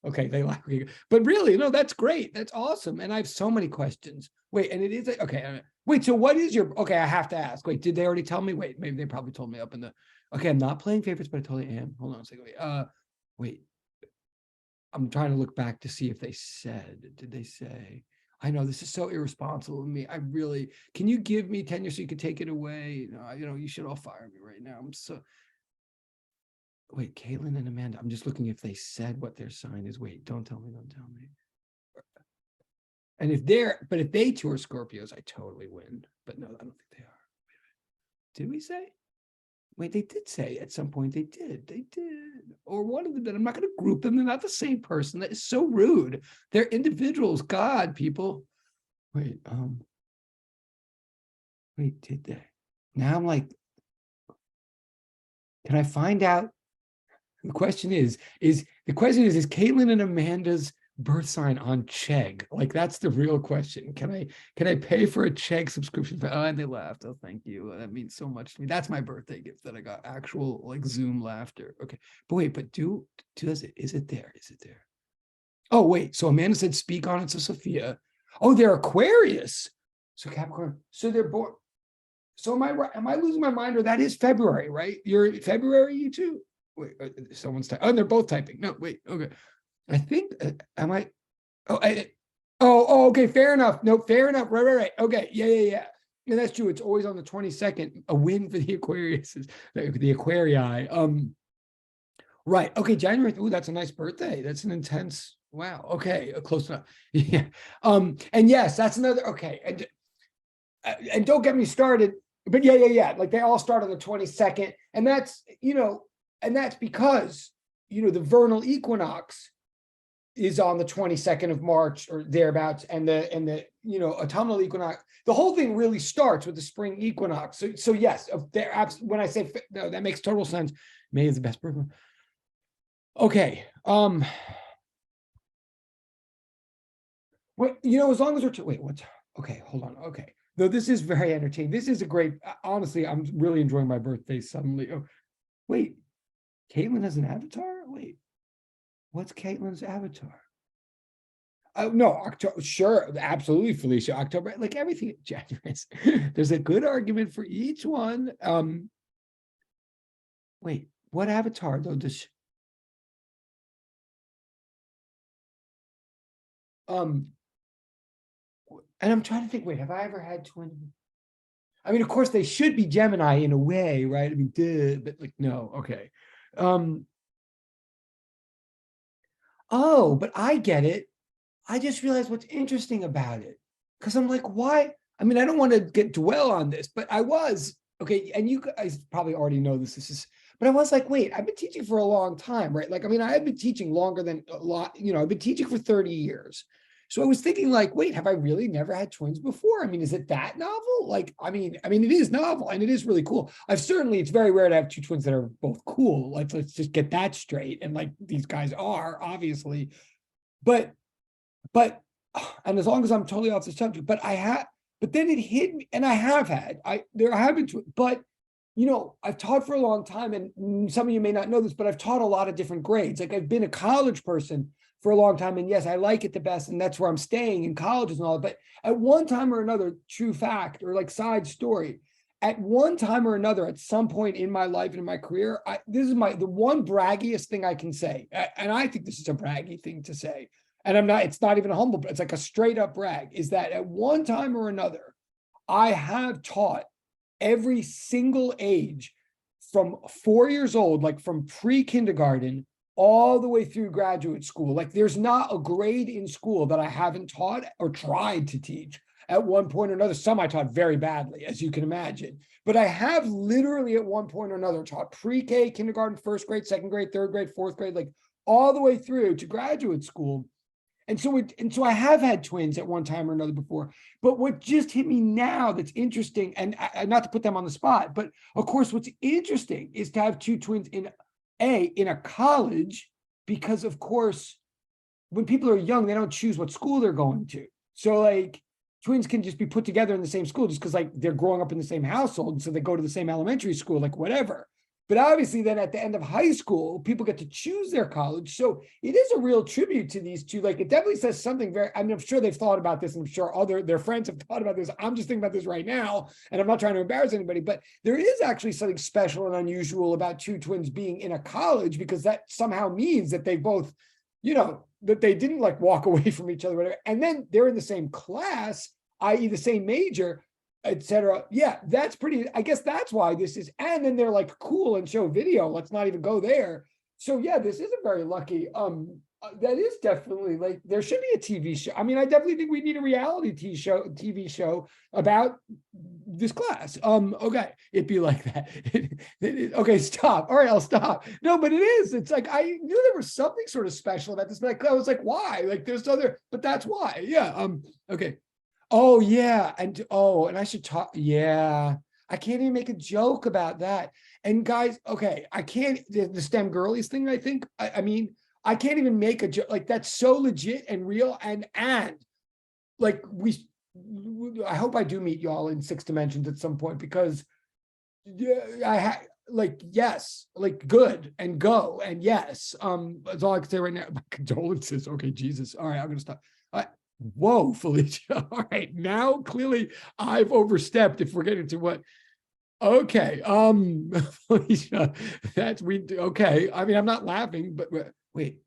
okay, they like me, but really, no, that's great. That's awesome. And I have so many questions. Wait, and it is, okay, wait, so what is your, okay, I have to ask, wait, did they already tell me? Wait, maybe they probably told me up in the, okay, I'm not playing favorites, but I totally am. Hold on a second, wait, I'm trying to look back to see if they said, did they say? I know this is so irresponsible of me. I really, can you give me tenure so you can take it away? No, you should all fire me right now. I'm so, wait, Caitlin and Amanda, I'm just looking if they said what their sign is. Wait, don't tell me. And if they two are Scorpios, I totally win. But no, I don't think they are. Did we say? Wait, they did say at some point they did. Or one of them did. I'm not going to group them. They're not the same person. That is so rude. They're individuals. God, people. Wait, did they? Now I'm like, can I find out? The question is Caitlin and Amanda's birth sign on Chegg? Like, that's the real question. Can I pay for a Chegg subscription? Oh, and they laughed. Oh, thank you. That means so much to me. That's my birthday gift that I got, actual like Zoom laughter. Okay. But wait, but is it there? Oh, wait. So Amanda said speak on it. So Sophia. Oh, they're Aquarius. So Capricorn. So they're born. So am I losing my mind? Or that is February, right? You're February, you two? Wait, someone's typing. Oh, they're both typing. No, wait. Okay. I think, am I? Okay, fair enough. No, fair enough. Right. Okay, yeah. Yeah, that's true. It's always on the 22nd. A win for the Aquarius, the Aquarii. Right. Okay, January. Ooh, that's a nice birthday. That's an intense. Wow. Okay, close enough. Yeah. And yes, that's another. Okay, and don't get me started. But yeah. Like they all start on the 22nd, and that's and that's because the vernal equinox is on the 22nd of March or thereabouts, and the autumnal equinox. The whole thing really starts with the spring equinox. So yes, when I say no, that makes total sense. May is the best birth month. Okay. Well, as long as we're wait, what's okay? Hold on. Okay. Though this is very entertaining. This is a great. Honestly, I'm really enjoying my birthday suddenly. Oh, wait. Caitlin has an avatar. Wait. What's Caitlin's avatar? No, October. Sure, absolutely, Felicia. October, like everything. January. There's a good argument for each one. Wait, what avatar though? And I'm trying to think. Wait, have I ever had twins? I mean, of course, they should be Gemini in a way, right? I mean, but like, no. Okay. Oh, but I get it. I just realized what's interesting about it. Because I'm like, why? I mean, I don't want to dwell on this, but I was, okay, and you guys probably already know this, but I was like, wait, I've been teaching for a long time, right? Like, I mean, I've been teaching longer than a lot, I've been teaching for 30 years. So I was thinking like, wait, have I really never had twins before? I mean, is it that novel? Like, I mean, it is novel and it is really cool. It's very rare to have two twins that are both cool. Like, let's just get that straight. And like, these guys are obviously, but, and as long as I'm totally off the subject, but then it hit me, and but I've taught for a long time, and some of you may not know this, but I've taught a lot of different grades. Like I've been a college person for a long time, and yes, I like it the best, and that's where I'm staying in colleges and all that. But at one time or another, true fact or like side story, at one time or another, at some point in my life and in my career, this is the one braggiest thing I can say, and I think this is a braggy thing to say. And it's not even a humble, but it's like a straight up brag, is that at one time or another, I have taught every single age from 4 years old, like from pre-kindergarten all the way through graduate school. Like there's not a grade in school that I haven't taught or tried to teach at one point or another. Some I taught very badly, as you can imagine, but I have literally at one point or another taught pre-K, kindergarten, first grade, second grade, third grade, fourth grade, like all the way through to graduate school. And so I have had twins at one time or another before, but what just hit me now that's interesting, and not to put them on the spot, but of course, what's interesting is to have two twins in a college, because of course, when people are young, they don't choose what school they're going to. So like, twins can just be put together in the same school just because like they're growing up in the same household. And so they go to the same elementary school, like whatever. But obviously then at the end of high school, people get to choose their college. So it is a real tribute to these two. Like it definitely says something very, I mean, I'm sure they've thought about this and I'm sure their friends have thought about this. I'm just thinking about this right now and I'm not trying to embarrass anybody, but there is actually something special and unusual about two twins being in a college because that somehow means that they both, that they didn't like walk away from each other, whatever. And then they're in the same class, i.e. the same major, etc. Yeah, that's pretty, I guess that's why this is, and then they're like cool and show video. Let's not even go there. So yeah, this is a very lucky, that is definitely like, there should be a TV show. I mean, I definitely think we need a reality TV show about this class. Okay, it'd be like that. Okay, stop. All right, I'll stop. No, but it is. It's like, I knew there was something sort of special about this, but I was like, why? Like there's other, but that's why. Yeah. Okay. Oh yeah. And I should talk. Yeah. I can't even make a joke about that. And guys, okay, I can't, the STEM girlies thing, I think, I mean, I can't even make a joke. Like that's so legit and real. And like I hope I do meet y'all in 6 dimensions at some point because yes, like good and go and yes. That's all I can say right now. My condolences. Okay, Jesus. All right, I'm gonna stop. Whoa, Felicia. All right, now clearly I've overstepped if we're getting to what. Okay, Felicia, okay. I mean, I'm not laughing, but wait.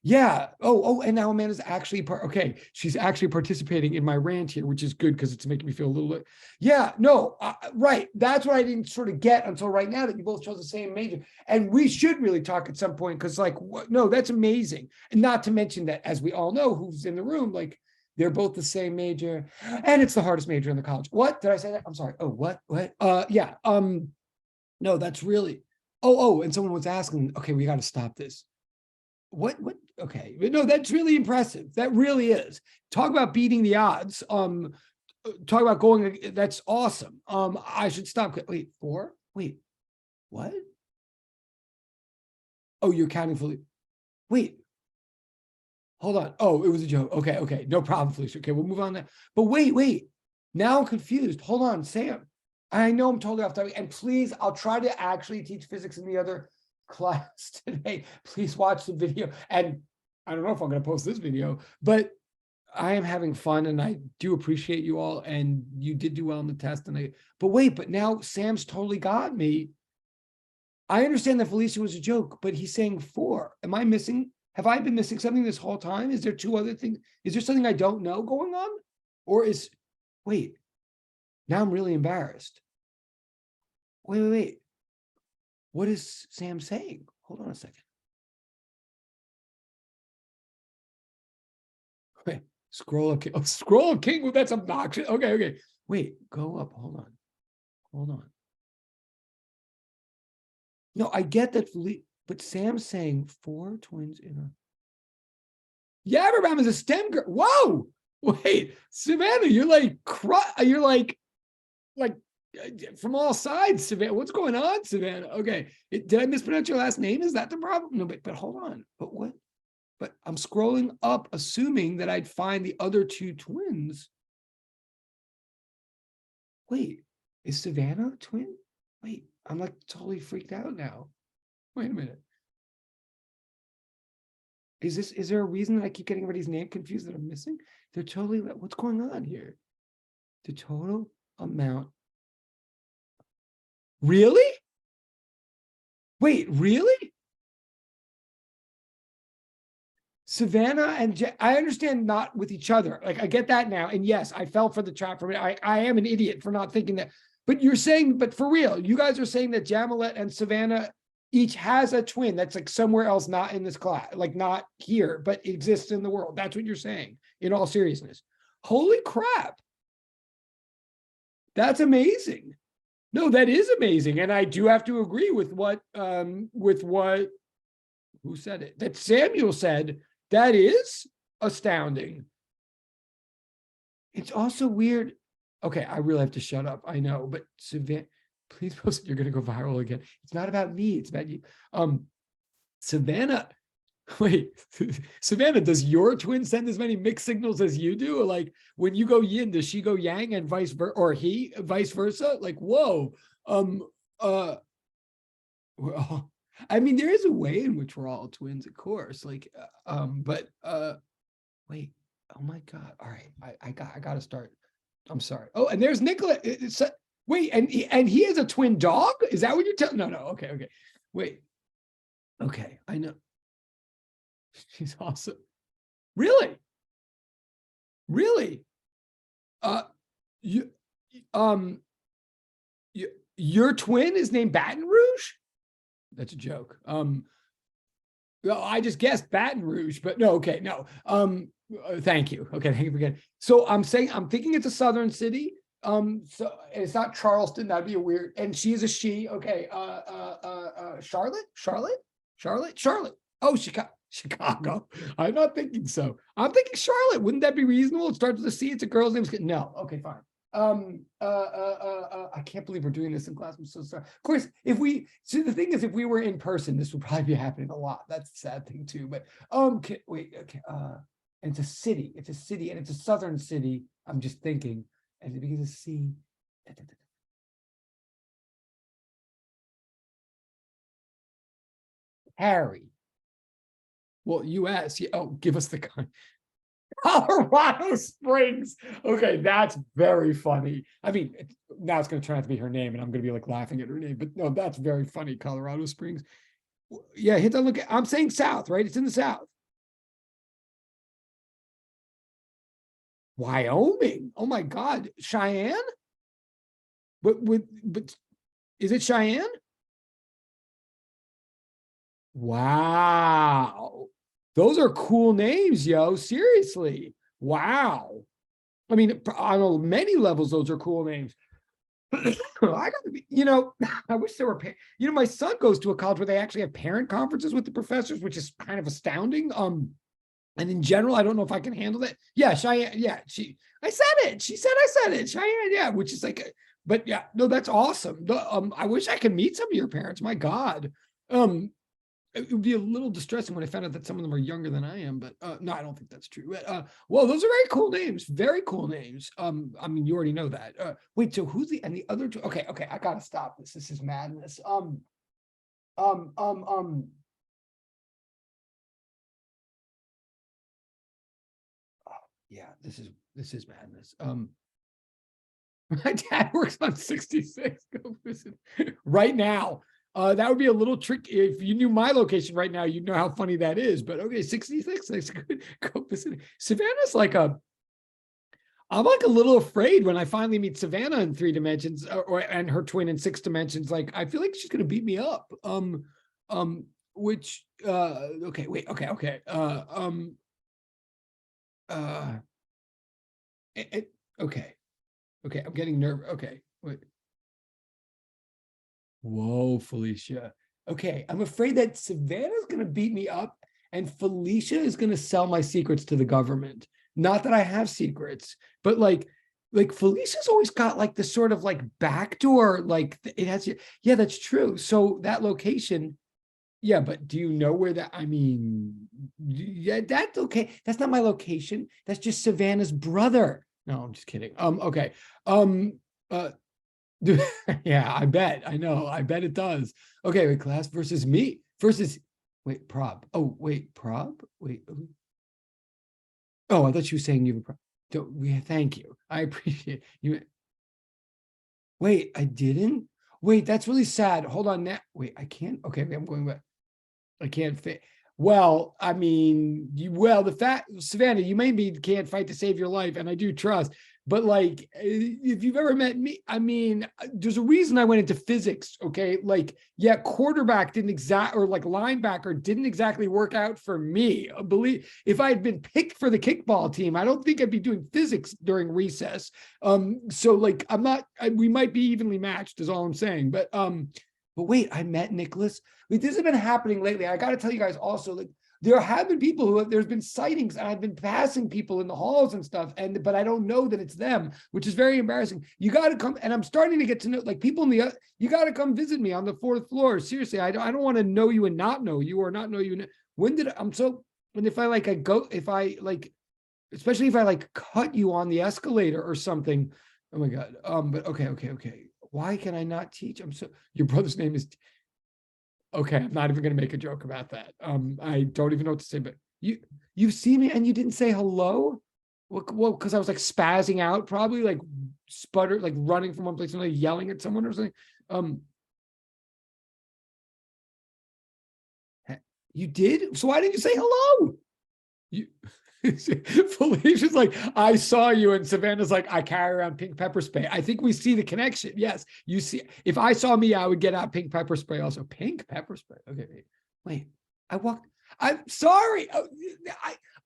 Yeah. And now Amanda's actually okay. She's actually participating in my rant here, which is good because it's making me feel a little. Yeah. No. Right. That's what I didn't sort of get until right now that you both chose the same major, and we should really talk at some point because, like, no, that's amazing, and not to mention that, as we all know, who's in the room, like, they're both the same major, and it's the hardest major in the college. What did I say that? I'm sorry. Oh, what? Yeah. No, that's really. And someone was asking. Okay, we got to stop this. What okay, no, that's really impressive. That really is. Talk about beating the odds. Talk about going, that's awesome. I should stop. Wait, 4? Wait, what? Oh, you're counting for, wait, hold on. Oh, it was a joke. Okay, no problem, Felicia. Okay, we'll move on now. But wait, now I'm confused. Hold on, Sam. I know I'm totally off topic, and please, I'll try to actually teach physics in the other class today. Please watch the video. And I don't know if I'm going to post this video, but I am having fun and I do appreciate you all. And you did do well on the test. But now Sam's totally got me. I understand that Felicia was a joke, but he's saying 4. Am I missing? Have I been missing something this whole time? Is there 2 other things? Is there something I don't know going on? Or wait, now I'm really embarrassed. Wait. What is Sam saying? Hold on a second. Wait, scroll king. Well, that's obnoxious. Okay. Wait, go up. Hold on. No, I get that, but Sam's saying 4 twins in a. Yabberbam is a STEM girl. Whoa! Wait, Savannah, you're like from all sides, Savannah. What's going on, Savannah? Okay, did I mispronounce your last name? Is that the problem? No, but hold on. But what? But I'm scrolling up, assuming that I'd find the other 2 twins. Wait, is Savannah a twin? Wait, I'm like totally freaked out now. Wait a minute. Is there a reason that I keep getting everybody's name confused that I'm missing? They're totally, what's going on here? The total amount. Really? Wait, really? Savannah and I understand not with each other. Like, I get that now. And yes, I fell for the trap for me. I am an idiot for not thinking that. But you're saying, but for real, you guys are saying that Jamalette and Savannah each has a twin that's like somewhere else, not in this class, like not here, but exists in the world. That's what you're saying, in all seriousness. Holy crap. That's amazing. No, that is amazing. And I do have to agree with what who said it? That Samuel said. That is astounding. It's also weird. Okay, I really have to shut up. I know, but Savannah, please post it. You're going to go viral again. It's not about me. It's about you. Savannah, Wait, Savannah, does your twin send as many mixed signals as you do? Like when you go yin, does she go yang and vice versa, or he vice versa? Like, whoa. Well, I mean, there is a way in which we're all twins, of course. Like, but wait, oh my God. All right, I gotta start. I'm sorry. Oh, and there's Nicola. Wait, and he has a twin dog? Is that what you're telling? No, okay. Wait. Okay, I know. She's awesome. Really? Really? You, your twin is named Baton Rouge? That's a joke. Well, I just guessed Baton Rouge, but no, okay, no. Thank you. Okay, thank you for getting. So I'm thinking it's a southern city. So it's not Charleston. That'd be a weird. And she is a she. Okay. Charlotte. Oh, Chicago. I'm not thinking so. I'm thinking Charlotte. Wouldn't that be reasonable? It starts with a C. It's a girl's name. No. Okay, fine. I can't believe we're doing this in class. I'm so sorry. Of course, the thing is, if we were in person, this would probably be happening a lot. That's the sad thing too. But wait, okay. And it's a city, and it's a southern city. I'm just thinking, and it begins to C. Harry. Well, US. Yeah, oh, give us the kind. Colorado Springs. Okay, that's very funny. I mean, now it's going to turn out to be her name, and I'm going to be like laughing at her name. But no, that's very funny. Colorado Springs. Yeah, hit that look. I'm saying south, right? It's in the south. Wyoming. Oh my God, Cheyenne. But is it Cheyenne? Wow. Those are cool names, yo. Seriously. Wow. I mean, on many levels, those are cool names. I gotta be, I wish there were, my son goes to a college where they actually have parent conferences with the professors, which is kind of astounding. And in general, I don't know if I can handle that. Yeah, Cheyenne. Yeah, I said it. She said I said it. Cheyenne. Yeah, which is like, but yeah, no, that's awesome. I wish I could meet some of your parents. My God. It would be a little distressing when I found out that some of them are younger than I am, but no, I don't think that's true. But, well, those are very cool names. Very cool names. I mean, you already know that. Wait, so who's and the other two? Okay, I gotta stop this. This is madness. Yeah, this is madness. My dad works on 66. Go visit right now. That would be a little tricky. If you knew my location right now, you'd know how funny that is. But okay, 66. That's good. Go visit. Savannah's like I'm like a little afraid when I finally meet Savannah in 3 dimensions, and her twin in 6 dimensions. Like I feel like she's gonna beat me up. Which okay, wait, okay. Okay, I'm getting nervous. Okay, wait. Whoa, Felicia. Okay, I'm afraid that Savannah's going to beat me up and Felicia is going to sell my secrets to the government. Not that I have secrets, but like Felicia's always got like this sort of like backdoor, like it has, yeah, that's true. So that location, yeah, but do you know where that, I mean, yeah, that's okay. That's not my location. That's just Savannah's brother. No, I'm just kidding. Okay. Yeah, I bet. I know. I bet it does. Okay, wait, class versus me versus wait, prob. Oh, wait, prob? Wait. Oh, I thought you were saying you were thank you. I appreciate you. Wait, I didn't? Wait, that's really sad. Hold on now. Wait, I can't. Okay, I'm going back. I can't fit. Well, I mean, the fact, Savannah, you maybe can't fight to save your life, and I do trust. But like, if you've ever met me, I mean, there's a reason I went into physics. Okay, like, yeah, quarterback didn't or like linebacker didn't exactly work out for me. Believe if I had been picked for the kickball team, I don't think I'd be doing physics during recess. So like, I'm not. We might be evenly matched, is all I'm saying. But wait, I met Nicholas. Like, this has been happening lately. I got to tell you guys also, like, there have been people who there's been sightings, and I've been passing people in the halls and stuff, but I don't know that it's them, which is very embarrassing. You got to come, and I'm starting to get to know, like, people you got to come visit me on the 4th floor. Seriously, I don't want to know you and not know you, or not know you. when did I'm so, and if I like, especially if I like cut you on the escalator or something. Oh my God. But okay. Why can I not teach? Your brother's name is, okay, I'm not even going to make a joke about that. I don't even know what to say, but you see me and you didn't say hello? Well, because I was like spazzing out, probably like like running from one place to another, yelling at someone or something. You did? So why didn't you say hello? You Felicia's like, I saw you, and Savannah's like, I carry around pink pepper spray. I think we see the connection. Yes, you see. If I saw me, I would get out pink pepper spray also. Pink pepper spray. Okay, wait. I walked. I'm sorry.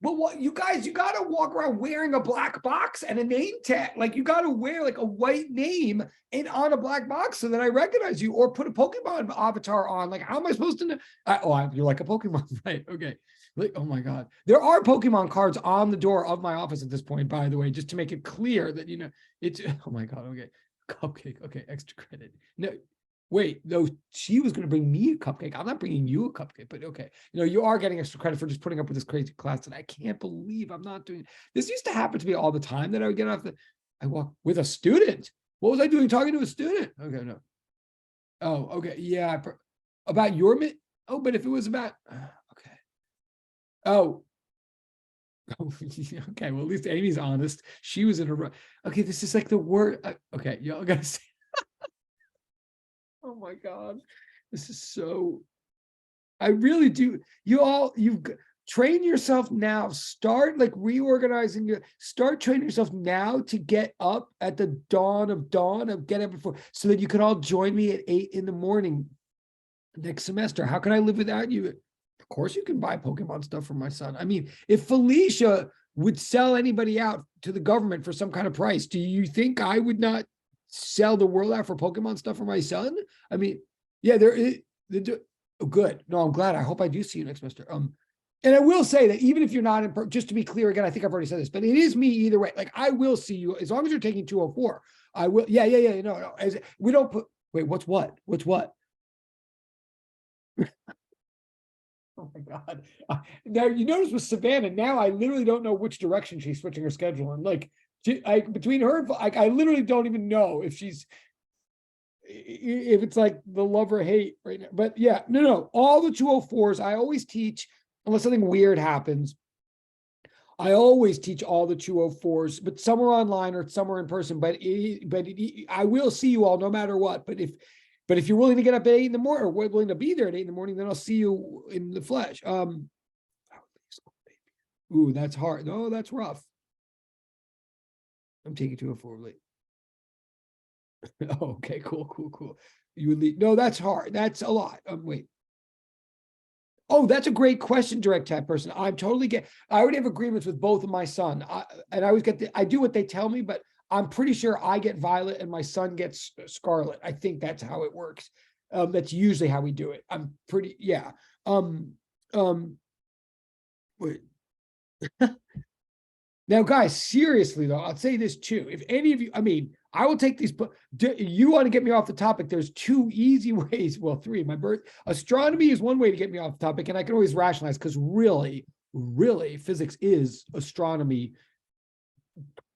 But what you guys, you got to walk around wearing a black box and a name tag. Like you got to wear like a white name and on a black box so that I recognize you, or put a Pokemon avatar on. Like, how am I supposed to know? You're like a Pokemon, right? Okay. Like, oh my God. There are Pokemon cards on the door of my office at this point, by the way, just to make it clear that, it's, oh my God. Okay. Cupcake. Okay. Extra credit. No, wait, no, she was going to bring me a cupcake. I'm not bringing you a cupcake, but okay. You are getting extra credit for just putting up with this crazy class that I can't believe I'm not doing. This used to happen to me all the time, that I would get off I walk with a student. What was I doing talking to a student? Okay, no. Oh, okay. Yeah. About your, oh, but if it was about, okay. Oh, okay. Well, at least Amy's honest. She was in her. Okay, this is like the word. Okay, y'all gotta say. Oh my God, this is so. I really do. You've train yourself now. Start like reorganizing your. Start training yourself now to get up at the dawn of get up before, so that you can all join me at 8 a.m. next semester. How can I live without you? Of course you can buy Pokemon stuff for my son. I mean, if Felicia would sell anybody out to the government for some kind of price, do you think I would not sell the world out for Pokemon stuff for my son? I mean, yeah, oh, good. No, I'm glad. I hope I do see you next semester. And I will say that even if you're not in, just to be clear again, I think I've already said this, but it is me either way. Like, I will see you as long as you're taking 204. I will. Yeah. No. We don't put. Wait, what's what? What's what? Oh my God. Now you notice with Savannah, now I literally don't know which direction she's switching her schedule. And like, between her, I literally don't even know if it's like the love or hate right now. But yeah, no. All the 204s, I always teach, unless something weird happens. I always teach all the 204s, but some are online or some are in person. But I will see you all no matter what. But if you're willing to get up at 8 a.m, or willing to be there at 8 a.m, then I'll see you in the flesh. Ooh, that's hard. No, that's rough. I'm taking 204 late. Oh, okay, cool. You would leave. No, that's hard. That's a lot. Wait. Oh, that's a great question, direct chat person. I already have agreements with both of my son. And I always I do what they tell me, but I'm pretty sure I get violet and my son gets scarlet. I think that's how it works. That's usually how we do it. I'm pretty, yeah. Wait. Now, guys, seriously though, I'll say this too. If any of you, I mean, I will take these, but you want to get me off the topic, there's 2 easy ways. Well, 3, my birth. Astronomy is one way to get me off the topic, and I can always rationalize because really, physics is astronomy,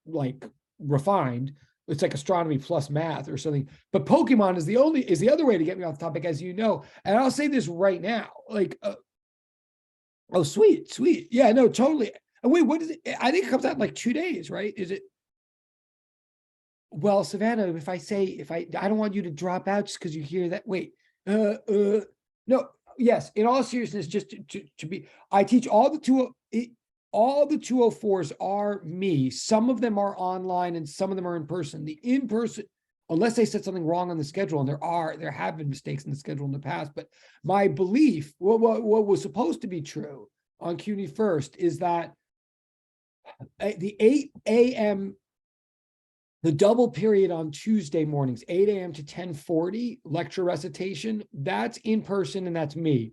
like refined. It's like astronomy plus math or something. But Pokemon is the other way to get me off the topic, as you know. And I'll say this right now, like, oh, sweet. Yeah, no, totally. And wait, what is it? I think it comes out in like 2 days, right? Is it? Well, Savannah, if I don't want you to drop out just because you hear that. Wait, no, yes. In all seriousness, just to be, I teach all the 204s are me. Some of them are online and some of them are in person. The in person, unless they said something wrong on the schedule, and there have been mistakes in the schedule in the past. But my belief, what was supposed to be true on CUNY first, is that the 8 a.m. the double period on Tuesday mornings, 8 a.m. to 10:40 lecture recitation, that's in person and that's me.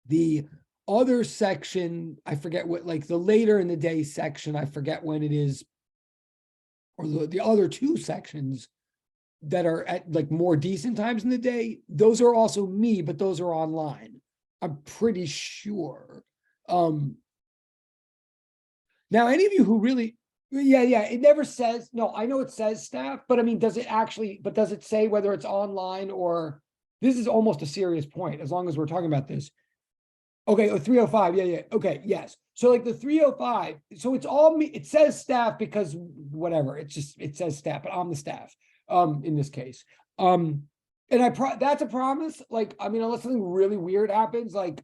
The other section, I forget what, like the later in the day section, I forget when it is, or the other 2 sections that are at like more decent times in the day, those are also me, but those are online. I'm pretty sure. Now, any of you who really, yeah, it never says, no, I know it says staff, but I mean, does it say whether it's online or, this is almost a serious point, as long as we're talking about this. Okay, 305, yeah, okay, yes. So like the 305, so it's all me, it says staff because whatever, it says staff, but I'm the staff, in this case. And that's a promise, like, I mean, unless something really weird happens, like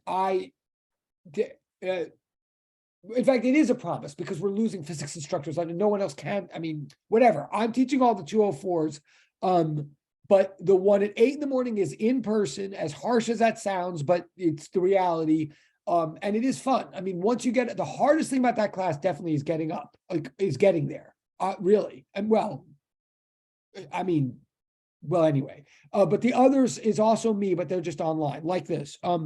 in fact, it is a promise because we're losing physics instructors. Like no one else can. I mean, whatever. I'm teaching all the 204s. But the one at 8 in the morning is in person, as harsh as that sounds, but it's the reality. And it is fun. I mean, once you get the hardest thing about that class definitely is getting up, like is getting there. Really. And well, I mean, well, anyway. But the others is also me, but they're just online like this. I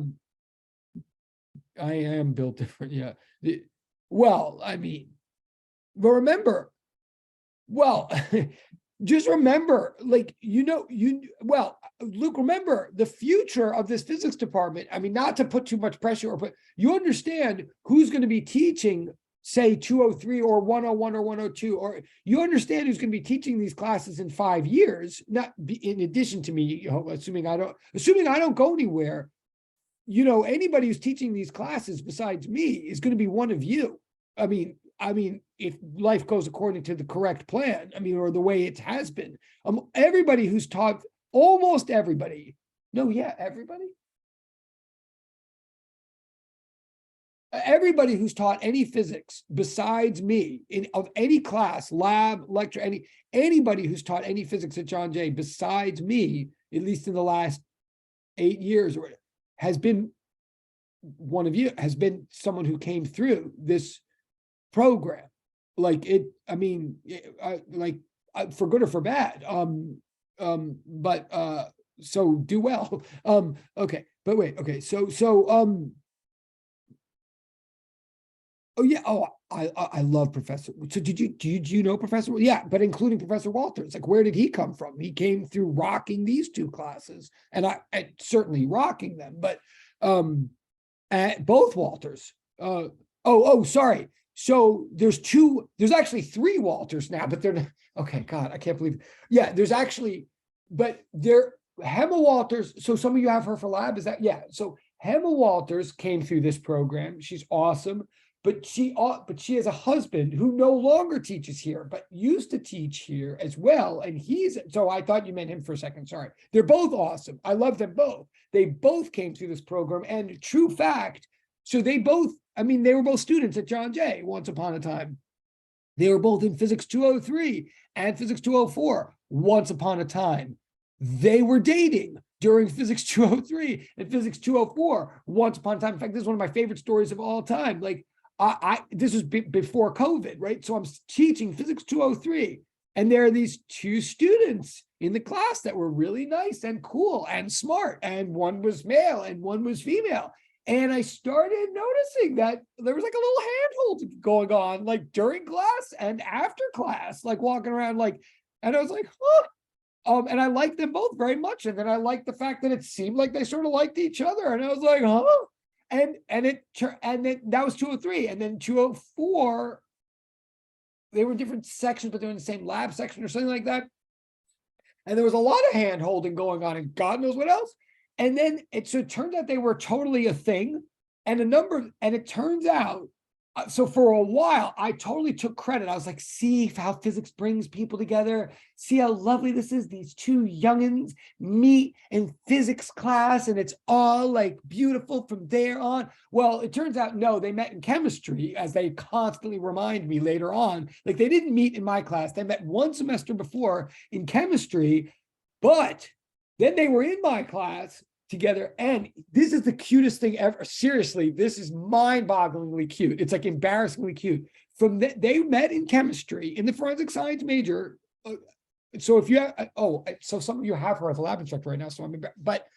am built different, yeah. Well, I mean, but remember, well, just remember, like, well, Luke, remember the future of this physics department. I mean, not to put too much pressure, but you understand who's going to be teaching, say, 203 or 101 or 102, or you understand who's going to be teaching these classes in 5 years, not in addition to me, assuming I don't go anywhere. Anybody who's teaching these classes besides me is going to be one of you. I mean, if life goes according to the correct plan, I mean, or the way it has been, everybody who's taught, almost everybody, everybody who's taught any physics besides me of any class, lab, lecture, anybody who's taught any physics at John Jay besides me, at least in the last 8 years, or has been one of you, has been someone who came through this program. Like it, I mean, for good or for bad. So do well. Okay, but wait, okay, so oh yeah, I love Professor. So do you know Professor? Yeah, but including Professor Walters. Like, where did he come from? He came through rocking these 2 classes, and I certainly rocking them. But both Walters. Sorry. So there's actually 3 Walters now, but they're not, okay. God, I can't believe it. Yeah, there's actually, but Hema Walters. So some of you have her for lab. Is that, yeah? So Hema Walters came through this program. She's awesome. But she has a husband who no longer teaches here, but used to teach here as well. And so I thought you meant him for a second. Sorry. They're both awesome. I love them both. They both came through this program. And true fact, so they were both students at John Jay once upon a time. They were both in Physics 203 and Physics 204 once upon a time. They were dating during Physics 203 and Physics 204 once upon a time. In fact, this is one of my favorite stories of all time. Like, this was before COVID, right? So I'm teaching Physics 203, and there are these 2 students in the class that were really nice and cool and smart, and one was male and one was female. And I started noticing that there was like a little handhold going on, like during class and after class, like walking around, like, and I was like, huh. And I liked them both very much. And then I liked the fact that it seemed like they sort of liked each other. And I was like, huh? And then that was 203, and then 204, they were different sections, but they were in the same lab section or something like that. And there was a lot of hand holding going on, and God knows what else. And then it turns out they were totally a thing, and it turns out, so for a while, I totally took credit. I was like, see how physics brings people together. See how lovely this is. These 2 youngins meet in physics class, and it's all like beautiful from there on. Well, it turns out, no, they met in chemistry, as they constantly remind me later on. Like, they didn't meet in my class. They met 1 semester before in chemistry, but then they were in my class together, and this is the cutest thing ever. Seriously, this is mind-bogglingly cute. It's like embarrassingly cute. They met in chemistry in the forensic science major. So if you have, so some of you have her as a lab instructor right now. So but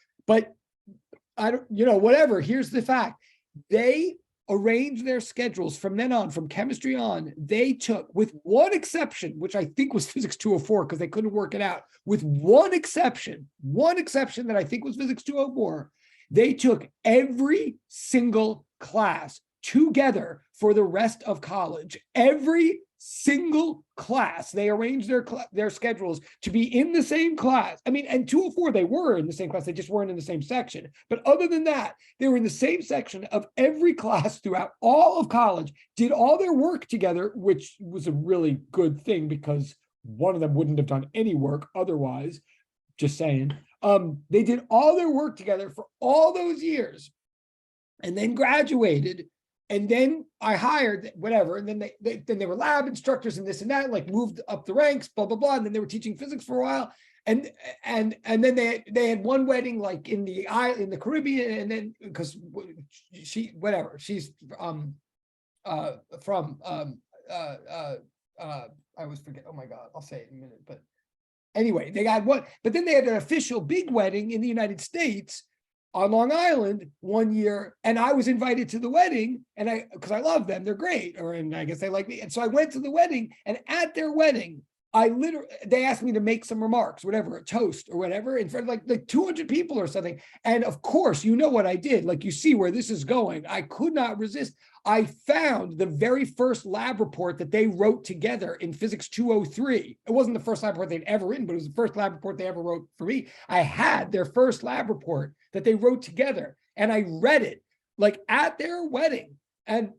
I don't, whatever. Here's the fact: they arranged their schedules from then on, from chemistry on. They took, with one exception, which I think was Physics 204, because they couldn't work it out, with one exception that I think was Physics 204, They took every single class together for the rest of college. Every single class. They arranged their schedules to be in the same class. I mean, and 204, they were in the same class. They just weren't in the same section. But other than that, they were in the same section of every class throughout all of college, did all their work together, which was a really good thing because one of them wouldn't have done any work otherwise. Just saying. They did all their work together for all those years and then graduated. And then I hired whatever, and then they were lab instructors and this and that, like moved up the ranks, blah blah blah. And then they were teaching physics for a while, and then they had one wedding like in the Caribbean, and then because she's from I always forget. Oh my God, I'll say it in a minute. But anyway, they got one, but then they had an official big wedding in the United States on Long Island one year, and I was invited to the wedding, and because I love them, they're great, and I guess they like me, and so I went to the wedding, and at their wedding, they asked me to make some remarks, whatever, a toast or whatever, in front of like 200 people or something, and of course, you know what I did, like you see where this is going. I could not resist. I found the very first lab report that they wrote together in Physics 203. It wasn't the first lab report they'd ever written, but it was the first lab report they ever wrote for me. I had their first lab report that they wrote together, and I read it like at their wedding, and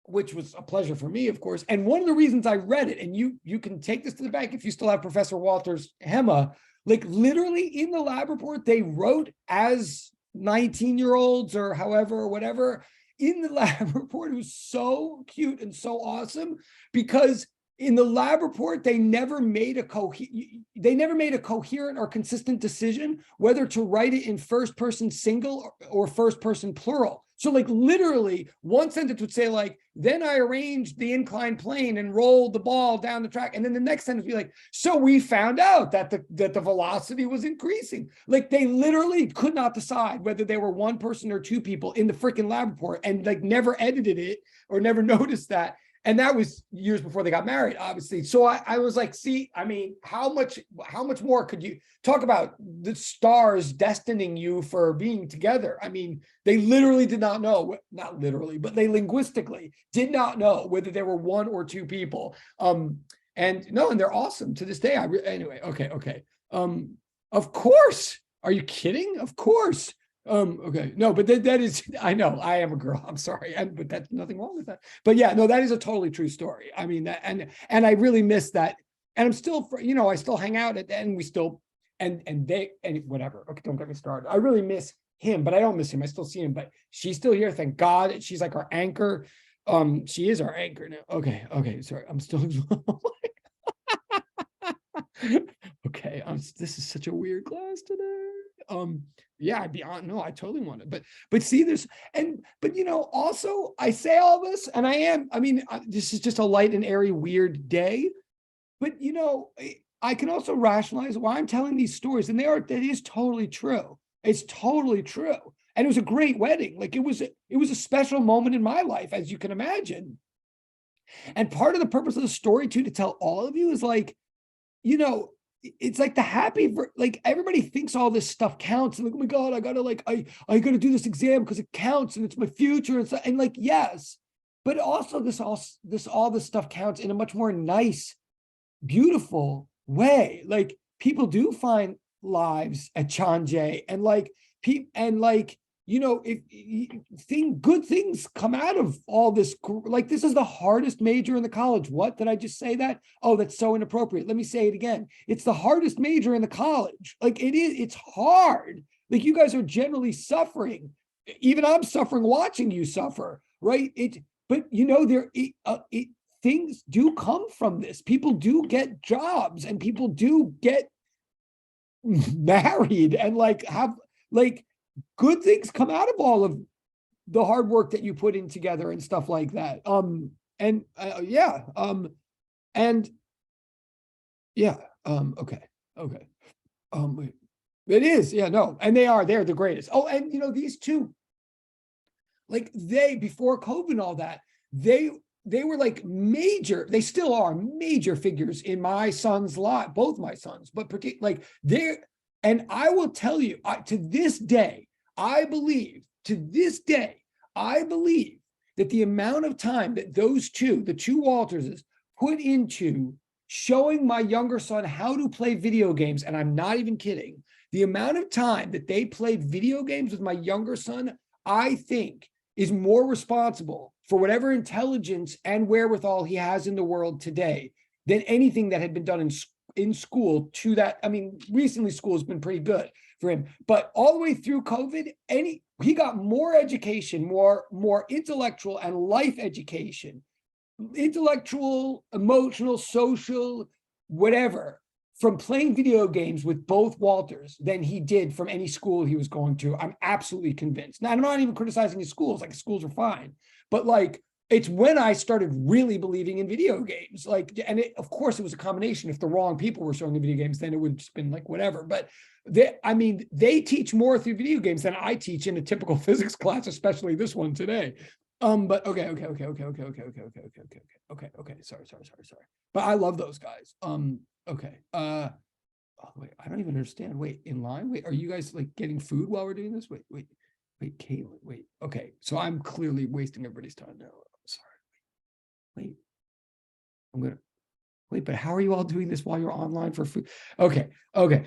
which was a pleasure for me, of course. And one of the reasons I read it, and you can take this to the bank if you still have Professor Walter's HEMA, like literally in the lab report, they wrote as 19-year-olds or however, or whatever, in the lab report. It was so cute and so awesome because in the lab report, they never made a coherent or consistent decision whether to write it in first person single or first person plural. So like literally one sentence would say like, then I arranged the inclined plane and rolled the ball down the track. And then the next sentence would be like, so we found out that the velocity was increasing. Like they literally could not decide whether they were one person or two people in the freaking lab report, and like never edited it or never noticed that. And that was years before they got married, obviously. So I was like, see, I mean, how much more could you talk about the stars destining you for being together? I mean, they literally did not know, not literally, but they linguistically did not know whether there were one or two people. And they're awesome to this day. Anyway, okay. Of course. Are you kidding? Of course. Okay, no, but that is, I know I am a girl, I'm sorry, but that's nothing wrong with that. But yeah, no, that is a totally true story. I mean, that, and I really miss that. And I'm still, I still hang out and we still, and whatever. Okay, don't get me started. I really miss him, but I don't miss him. I still see him, but she's still here. Thank God. She's like our anchor. She is our anchor now. Okay, sorry. I'm still, okay. This is such a weird class today. Yeah, I'd be on. No, I totally want it. But see this, but also I say all this, and this is just a light and airy, weird day. But I can also rationalize why I'm telling these stories, and that is totally true. It's totally true, and it was a great wedding. Like it was a special moment in my life, as you can imagine. And part of the purpose of the story too, to tell all of you, is like, it's like the happy, like everybody thinks all this stuff counts. And like, oh my God, I gotta do this exam because it counts and it's my future. And like, yes, but also all this stuff counts in a much more nice, beautiful way. Like people do find lives at Chanjay, and good things come out of all this. Like this is the hardest major in the college. What did I just say that? Oh, that's so inappropriate. Let me say it again. It's the hardest major in the college. Like it is, it's hard. Like you guys are generally suffering. Even I'm suffering watching you suffer, right? Things do come from this. People do get jobs, and people do get married, and good things come out of all of the hard work that you put in together and stuff like that. Okay. It is, yeah, no, and they're the greatest. Oh, and these two, like before COVID and all that, they were like major, they still are major figures in my son's life, both my sons, but particularly like and I will tell you, to this day, I believe to this day, I believe that the amount of time that those two, the two Walterses, put into showing my younger son how to play video games, and I'm not even kidding, the amount of time that they played video games with my younger son, I think is more responsible for whatever intelligence and wherewithal he has in the world today than anything that had been done in school to that. I mean, recently school has been pretty good for him, but all the way through COVID, he got more education, more intellectual and life education, intellectual, emotional, social, whatever, from playing video games with both Walters than he did from any school he was going to. I'm absolutely convinced. Now, I'm not even criticizing his schools, like his schools are fine, but like, it's when I started really believing in video games. Like, and of course it was a combination. If the wrong people were showing the video games, then it would have just been like, whatever. But they teach more through video games than I teach in a typical physics class, especially this one today. But okay. Sorry. But I love those guys. Okay. Oh, wait, I don't even understand. Wait, in line? Wait, are you guys like getting food while we're doing this? Wait, Caitlin, wait. Okay, so I'm clearly wasting everybody's time now. I'm sorry. Wait, I'm gonna wait, but how are you all doing this while you're online for food? Okay. Okay.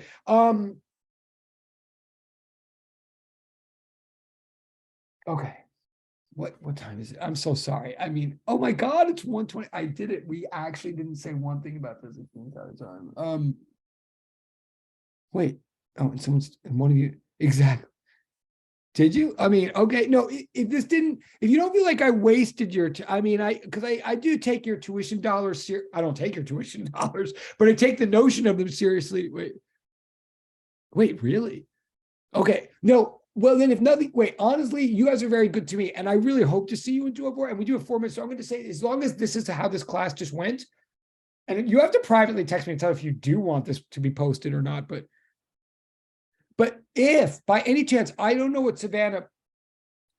What time is it? I'm so sorry. I mean, oh my God, it's 1:20. I did it. We actually didn't say one thing about physics the entire time. Wait. Oh, and one of you, exactly. Did you? I mean, okay, no, if you don't feel like I wasted your, because I do take your tuition dollars, I don't take your tuition dollars, but I take the notion of them seriously. Wait, really? Okay, no, well then if nothing, wait, honestly, you guys are very good to me and I really hope to see you in 204 and we do have 4 minutes. So I'm going to say, as long as this is how this class just went, and you have to privately text me and tell if you do want this to be posted or not, but if by any chance, I don't know what Savannah,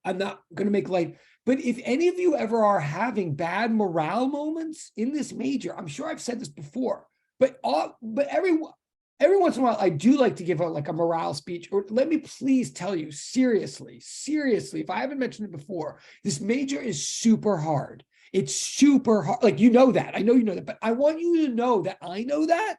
I'm not going to make light, but if any of you ever are having bad morale moments in this major, I'm sure I've said this before, but every once in a while, I do like to give like a morale speech, or let me please tell you seriously, if I haven't mentioned it before, this major is super hard. It's super hard. Like, you know that, I know you know that, but I want you to know that I know that.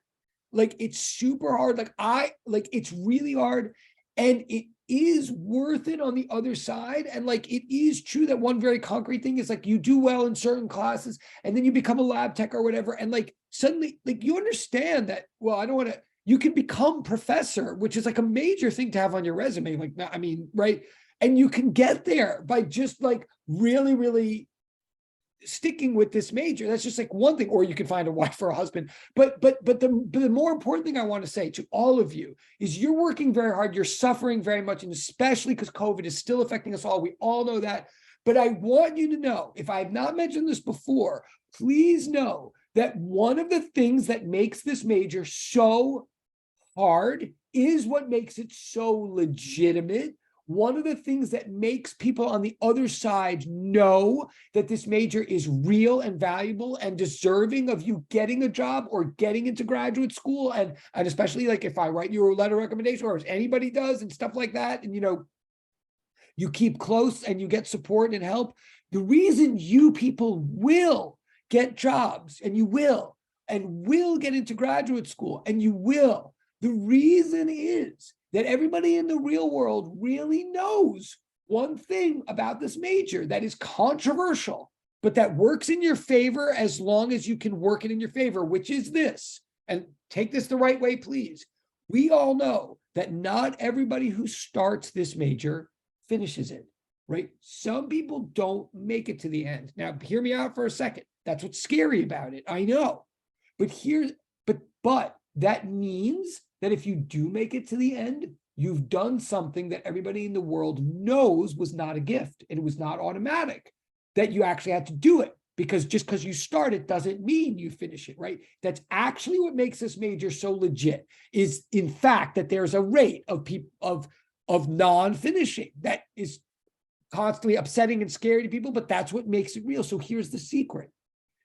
Like, it's super hard. Like it's really hard and it is worth it on the other side. And like, it is true that one very concrete thing is like, you do well in certain classes and then you become a lab tech or whatever. And like, suddenly, like you understand that, well, I don't want to, you can become professor, which is like a major thing to have on your resume. Like, I mean, right. And you can get there by just like really, really sticking with this major. That's just like one thing, or you can find a wife or a husband. But the more important thing I want to say to all of you is you're working very hard, you're suffering very much, and especially because COVID is still affecting us all. We all know that. But I want you to know, if I have not mentioned this before, please know that one of the things that makes this major so hard is what makes it so legitimate. One of the things that makes people on the other side know that this major is real and valuable and deserving of you getting a job or getting into graduate school. And especially like if I write you a letter of recommendation, or if anybody does and stuff like that, and you keep close and you get support and help, the reason you people will get jobs and will get into graduate school and you will, the reason is that everybody in the real world really knows one thing about this major that is controversial, but that works in your favor as long as you can work it in your favor, which is this, and take this the right way, please. We all know that not everybody who starts this major finishes it, right? Some people don't make it to the end. Now, hear me out for a second. That's what's scary about it. I know, but that means that if you do make it to the end, you've done something that everybody in the world knows was not a gift and it was not automatic, that you actually had to do it, because just because you start it doesn't mean you finish it, right? That's actually what makes this major so legit, is in fact that there's a rate of people of non-finishing that is constantly upsetting and scary to people, but that's what makes it real. So here's the secret.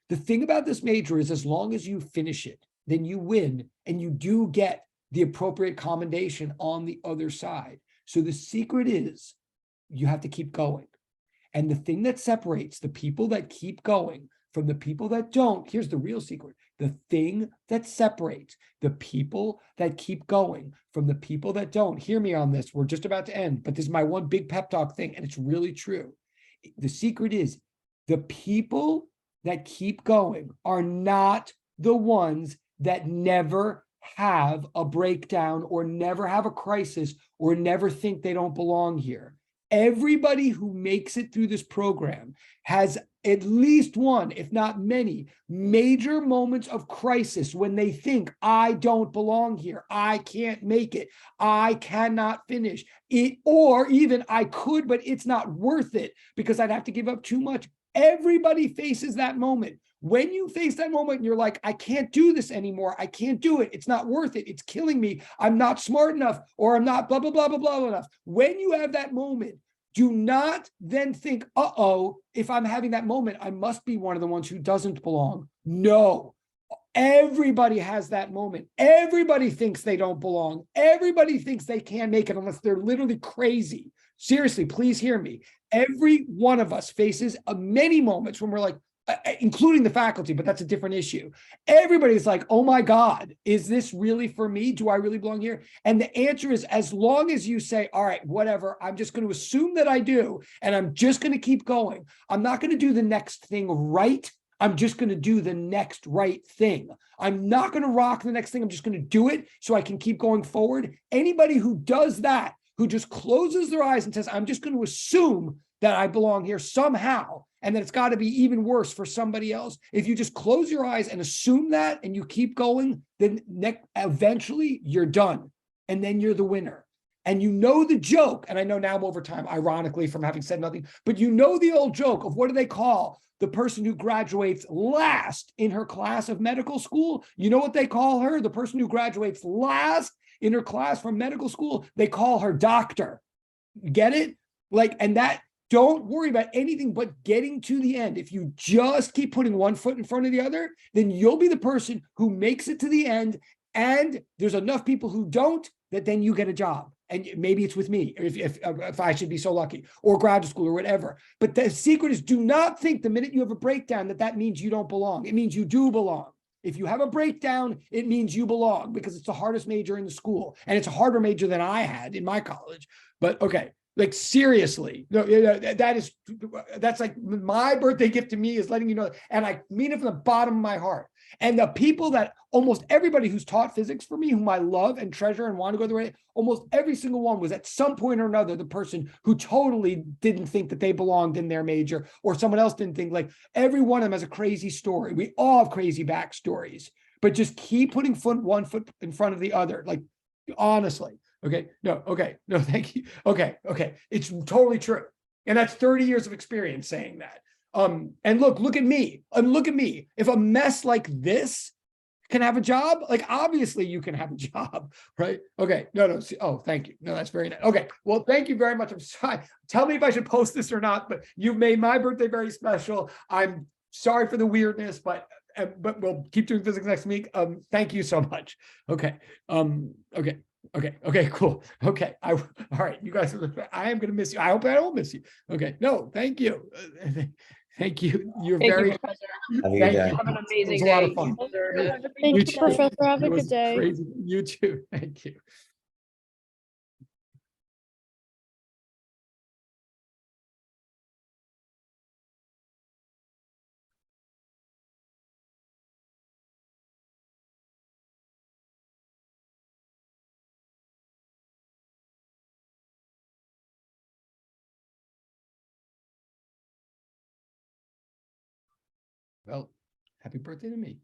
The thing about this major is, as long as you finish it, then you win and you do get the appropriate commendation on the other side. So the secret is you have to keep going. And the thing that separates the people that keep going from the people that don't, here's the real secret. The thing that separates the people that keep going from the people that don't, hear me on this, we're just about to end, but this is my one big pep talk thing, and it's really true. The secret is the people that keep going are not the ones that never have a breakdown or never have a crisis or never think they don't belong here. Everybody who makes it through this program has at least one, if not many, major moments of crisis when they think, I don't belong here, I can't make it, I cannot finish it, or even I could, but it's not worth it because I'd have to give up too much. Everybody faces that moment. When you face that moment and you're like, I can't do this anymore, I can't do it, it's not worth it, it's killing me, I'm not smart enough, or I'm not blah, blah, blah, blah, blah enough. When you have that moment, do not then think, uh-oh, if I'm having that moment, I must be one of the ones who doesn't belong. No, everybody has that moment. Everybody thinks they don't belong. Everybody thinks they can't make it unless they're literally crazy. Seriously, please hear me. Every one of us faces many moments when we're like, including the faculty, but that's a different issue. Everybody's like, oh my God, is this really for me? Do I really belong here? And the answer is, as long as you say, all right, whatever, I'm just going to assume that I do, and I'm just going to keep going. I'm not going to do the next thing right. I'm just going to do the next right thing. I'm not going to rock the next thing. I'm just going to do it so I can keep going forward. Anybody who does that, who just closes their eyes and says, I'm just going to assume that I belong here somehow, and that it's got to be even worse for somebody else. If you just close your eyes and assume that and you keep going, then eventually you're done. And then you're the winner. And you know the joke, and I know now I'm over time, ironically, from having said nothing, but you know the old joke of what do they call the person who graduates last in her class of medical school? You know what they call her? The person who graduates last in her class from medical school, they call her doctor. Get it? Like, and that, don't worry about anything but getting to the end. If you just keep putting one foot in front of the other, then you'll be the person who makes it to the end. And there's enough people who don't, that then you get a job. And maybe it's with me, if I should be so lucky, or graduate school or whatever. But the secret is, do not think the minute you have a breakdown that means you don't belong. It means you do belong. If you have a breakdown, it means you belong, because it's the hardest major in the school. And it's a harder major than I had in my college. But okay. Like, seriously, no, that's like my birthday gift to me, is letting you know, and I mean it from the bottom of my heart. And the people that, almost everybody who's taught physics for me, whom I love and treasure and want to go the way, almost every single one was at some point or another the person who totally didn't think that they belonged in their major, or someone else didn't think. Like, every one of them has a crazy story. We all have crazy backstories, but just keep putting one foot in front of the other. Like, honestly. Okay, no, thank you. Okay, it's totally true. And that's 30 years of experience saying that. And look at me, If a mess like this can have a job, like, obviously you can have a job, right? Okay, no, oh, thank you. No, that's very nice. Okay, well, thank you very much. I'm sorry. Tell me if I should post this or not, but you've made my birthday very special. I'm sorry for the weirdness, but we'll keep doing physics next week. Thank you so much. Okay, Okay, cool. Okay, all right, you guys, I am going to miss you. I hope I don't miss you. Okay, no, thank you. Thank you. You're Thank very, you, Professor. Have a good thank day. you. Have an It amazing was a day. lot of fun. You deserve it. Thank you, too. Professor. Have It a was good day. crazy. You too. Thank you. Well, happy birthday to me.